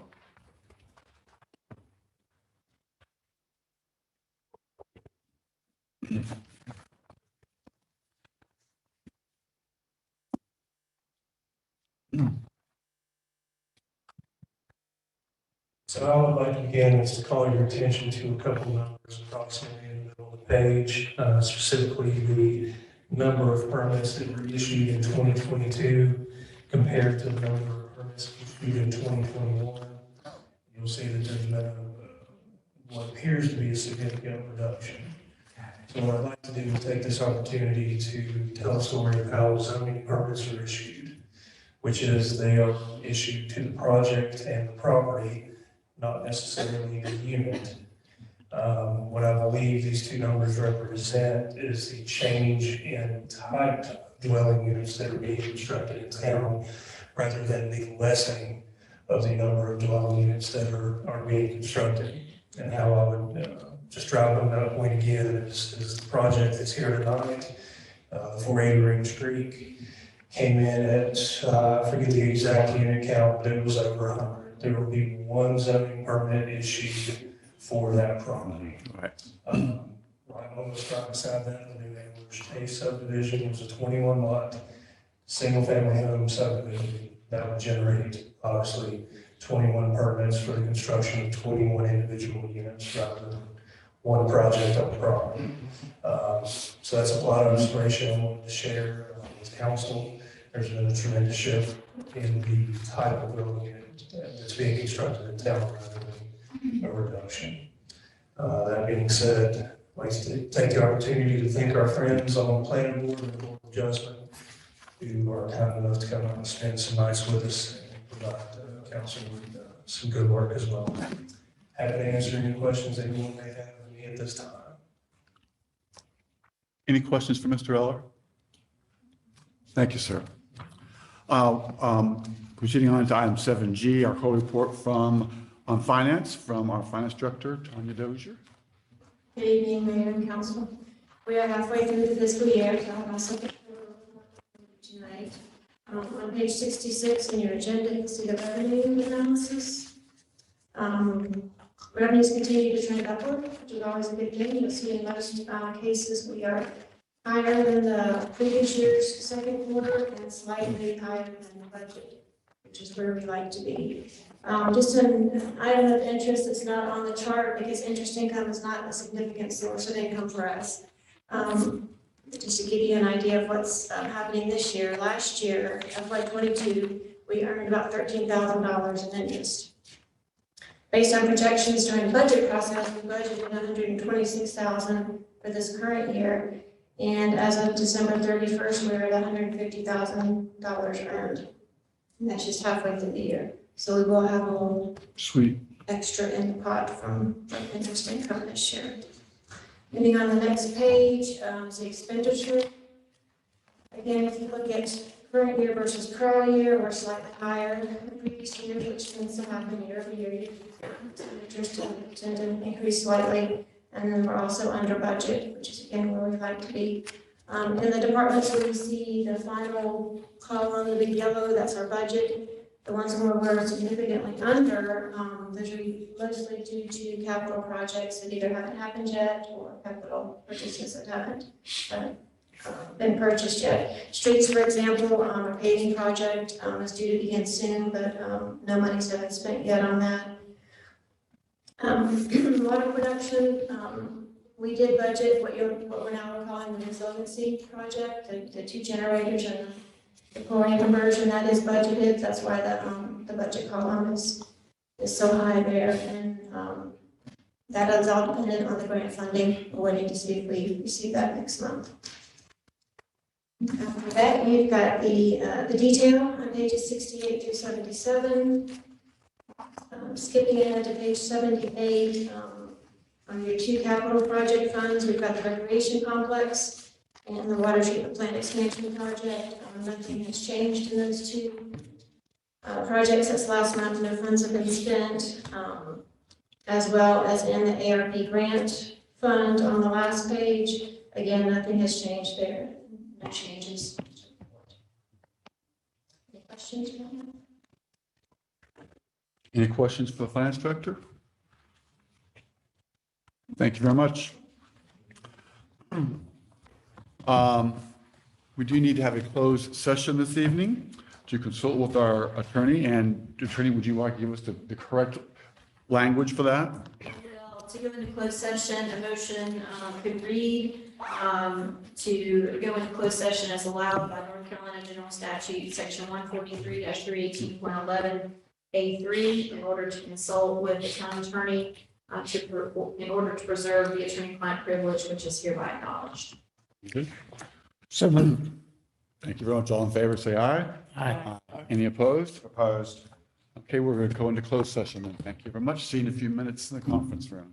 So I would like to begin is to call your attention to a couple numbers approximately in the middle of the page, specifically the number of permits that were issued in 2022 compared to the number of permits issued in 2021. You'll see that there's been what appears to be a significant reduction. So what I'd like to do is take this opportunity to tell a story of how zoning permits are issued, which is they are issued to the project and the property, not necessarily the unit. What I believe these two numbers represent is the change in type of dwelling units that are being constructed in town, rather than the lessening of the number of dwelling units that are being constructed. And how I would just drive home that point again is the project that's here tonight, the 480 Range Creek, came in at, I forget the exact unit count, but it was over 100. There will be one zoning permit issued for that property. Right. Right almost right beside that, the new Anglers Chase subdivision was a 21 lot, single family home subdivision that would generate obviously 21 permits for the construction of 21 individual units rather than one project on the property. So that's a lot of inspiration I wanted to share with council. There's been a tremendous shift in the type of building unit that's being constructed in town rather than a reduction. That being said, I'd like to take the opportunity to thank our friends on the planning board and the board of adjustment who are kind enough to come out and spend some nights with us and provide council with some good work as well. Happy to answer any questions anyone may have of me at this time. Any questions for Mr. Eller? Thank you, sir. Proceeding on to item 7G, our co-report on finance from our finance director, Tanya Dozier. Good evening, Mayor and Council. We are halfway through the fiscal year, so I have my second tonight. On page 66 in your agenda, you'll see the revenue analysis. Revenues continue to trend upward, which is always a good thing. You'll see in most cases we are higher than the previous year's second quarter and slightly higher than the budget, which is where we like to be. Just an item of interest that's not on the chart because interest income is not a significant source of income for us. Just to give you an idea of what's happening this year, last year, FY22, we earned about $13,000 in interest. Based on projections during the budget process, we budgeted $126,000 for this current year. And as of December 31st, we're at $150,000 earned. And that's just halfway through the year. So we will have a little extra in the pot from interest income this year. Moving on the next page, is the expenditure. Again, if you look at current year versus prior year, we're slightly higher than the previous year, which tends to happen year over year. Expenditures tend to increase slightly, and then we're also under budget, which is again where we like to be. In the departments where you see the final column, the big yellow, that's our budget. The ones where we're significantly under, those are mostly due to capital projects that either haven't happened yet or capital purchases that haven't been purchased yet. Streets, for example, a paving project is due to begin soon, but no money's been spent yet on that. Water production, we did budget what we're now calling the resiliency project, the 2 generators and the chlorine conversion. That is budgeted. That's why the budget column is so high there. And that is all dependent on the grant funding. We're waiting to see if we receive that next month. After that, you've got the detail on pages 68 through 77. Skipping ahead to page 78, on your 2 capital project funds, we've got the recreation complex and the water treatment plant expansion project. Nothing has changed in those two projects since last month. No funds have been spent, as well as in the ARP grant fund on the last page. Again, nothing has changed there. No changes. Any questions? Any questions for the finance director? Thank you very much. We do need to have a closed session this evening to consult with our attorney. And attorney, would you like to give us the correct language for that? To go into closed session, a motion could read to go into closed session as allowed by North Carolina General Statute, Section 143-318.11A3, in order to consult with the town attorney in order to preserve the attorney-client privilege, which is hereby acknowledged. Okay. So moved. Thank you very much. All in favor, say aye. Aye. Any opposed? Opposed? Okay, we're going to go into closed session then. Thank you very much. See you in a few minutes in the conference room.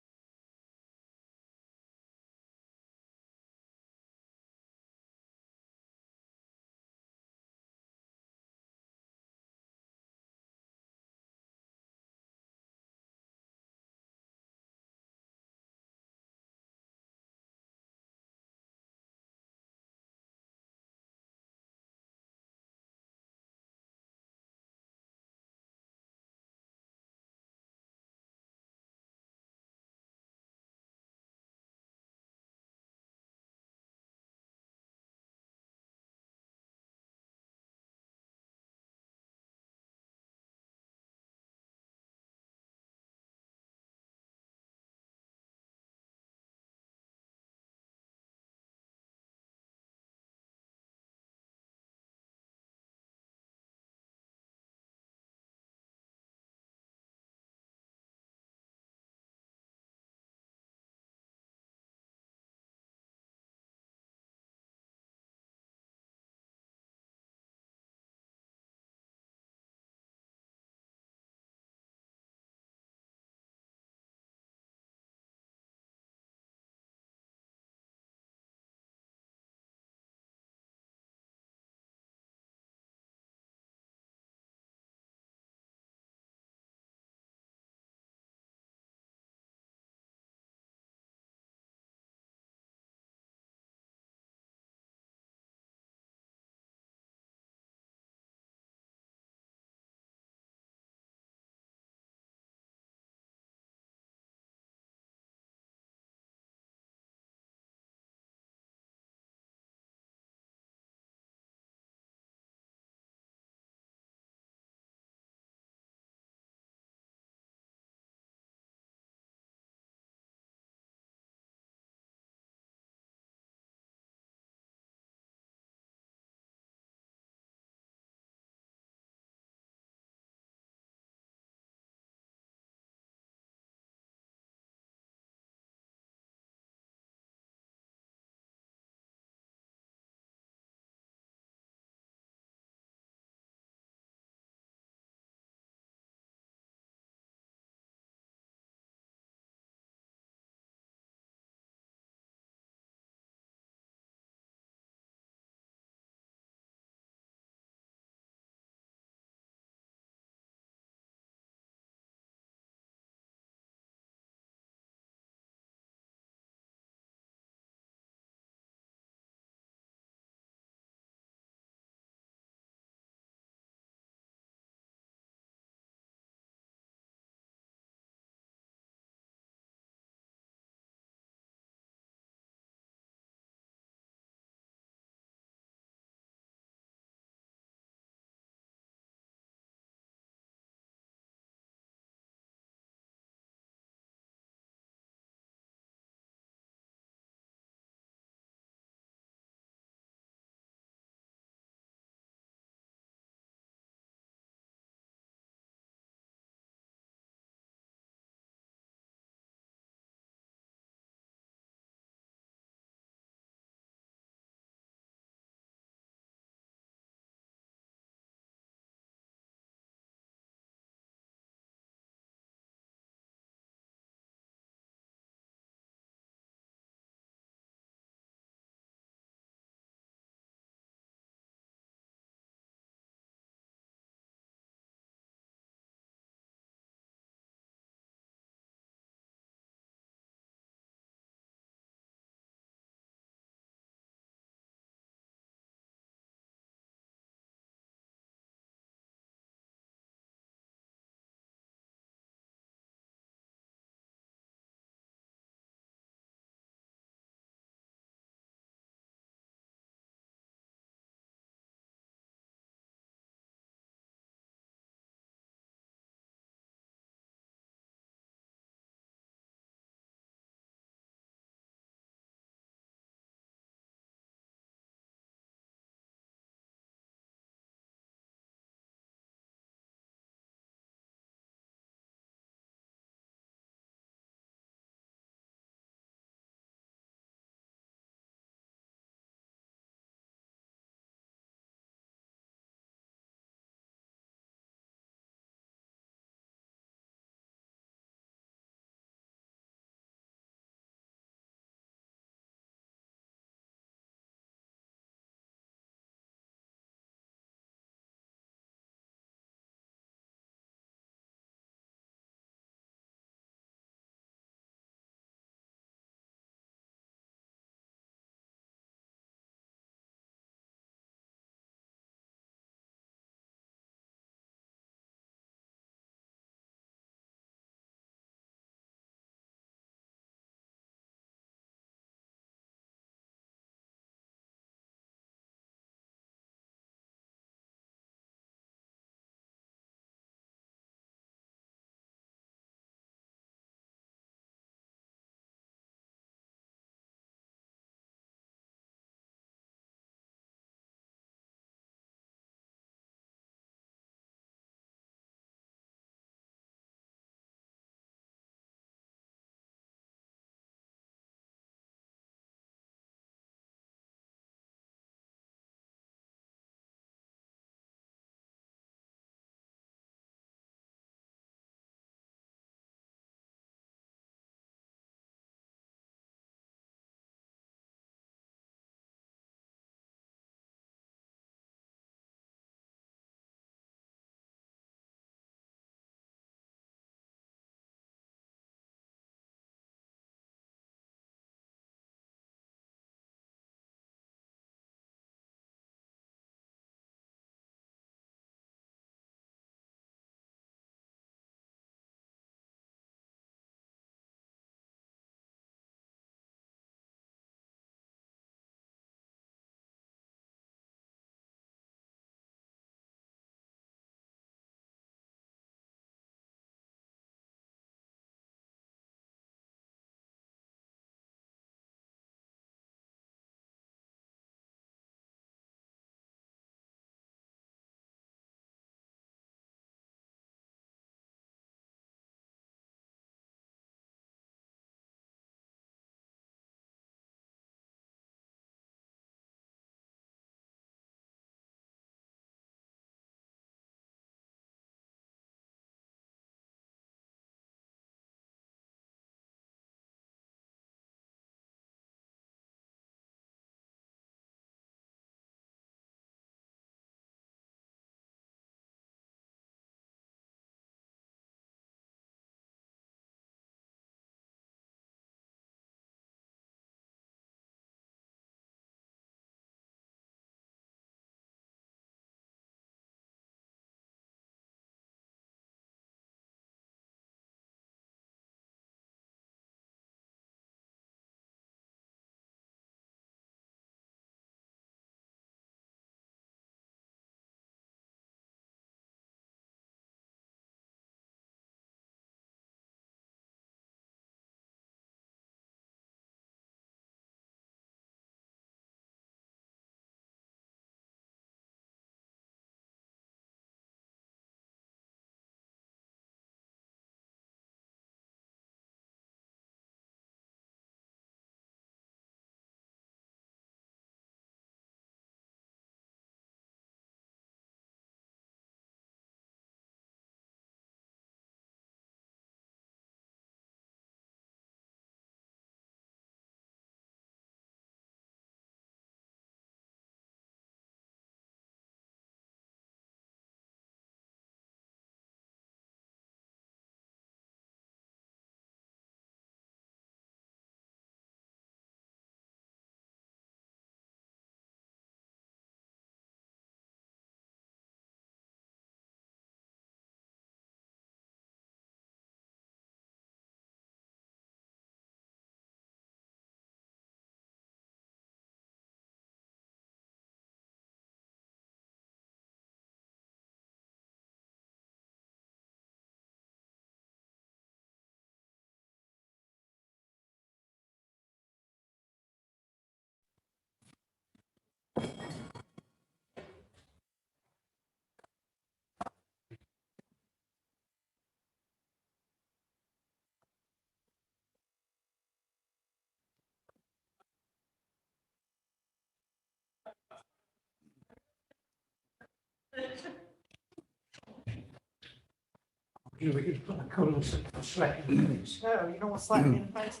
You know, just put a colon slack in the face. No, you don't want to slap me in the face.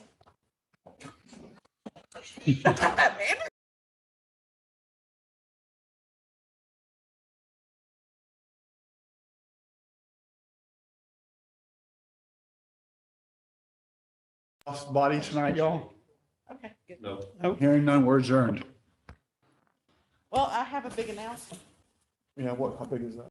Body tonight, y'all? Okay, good. No. Hearing none, we're adjourned. Well, I have a big announcement. Yeah, what, how big is that?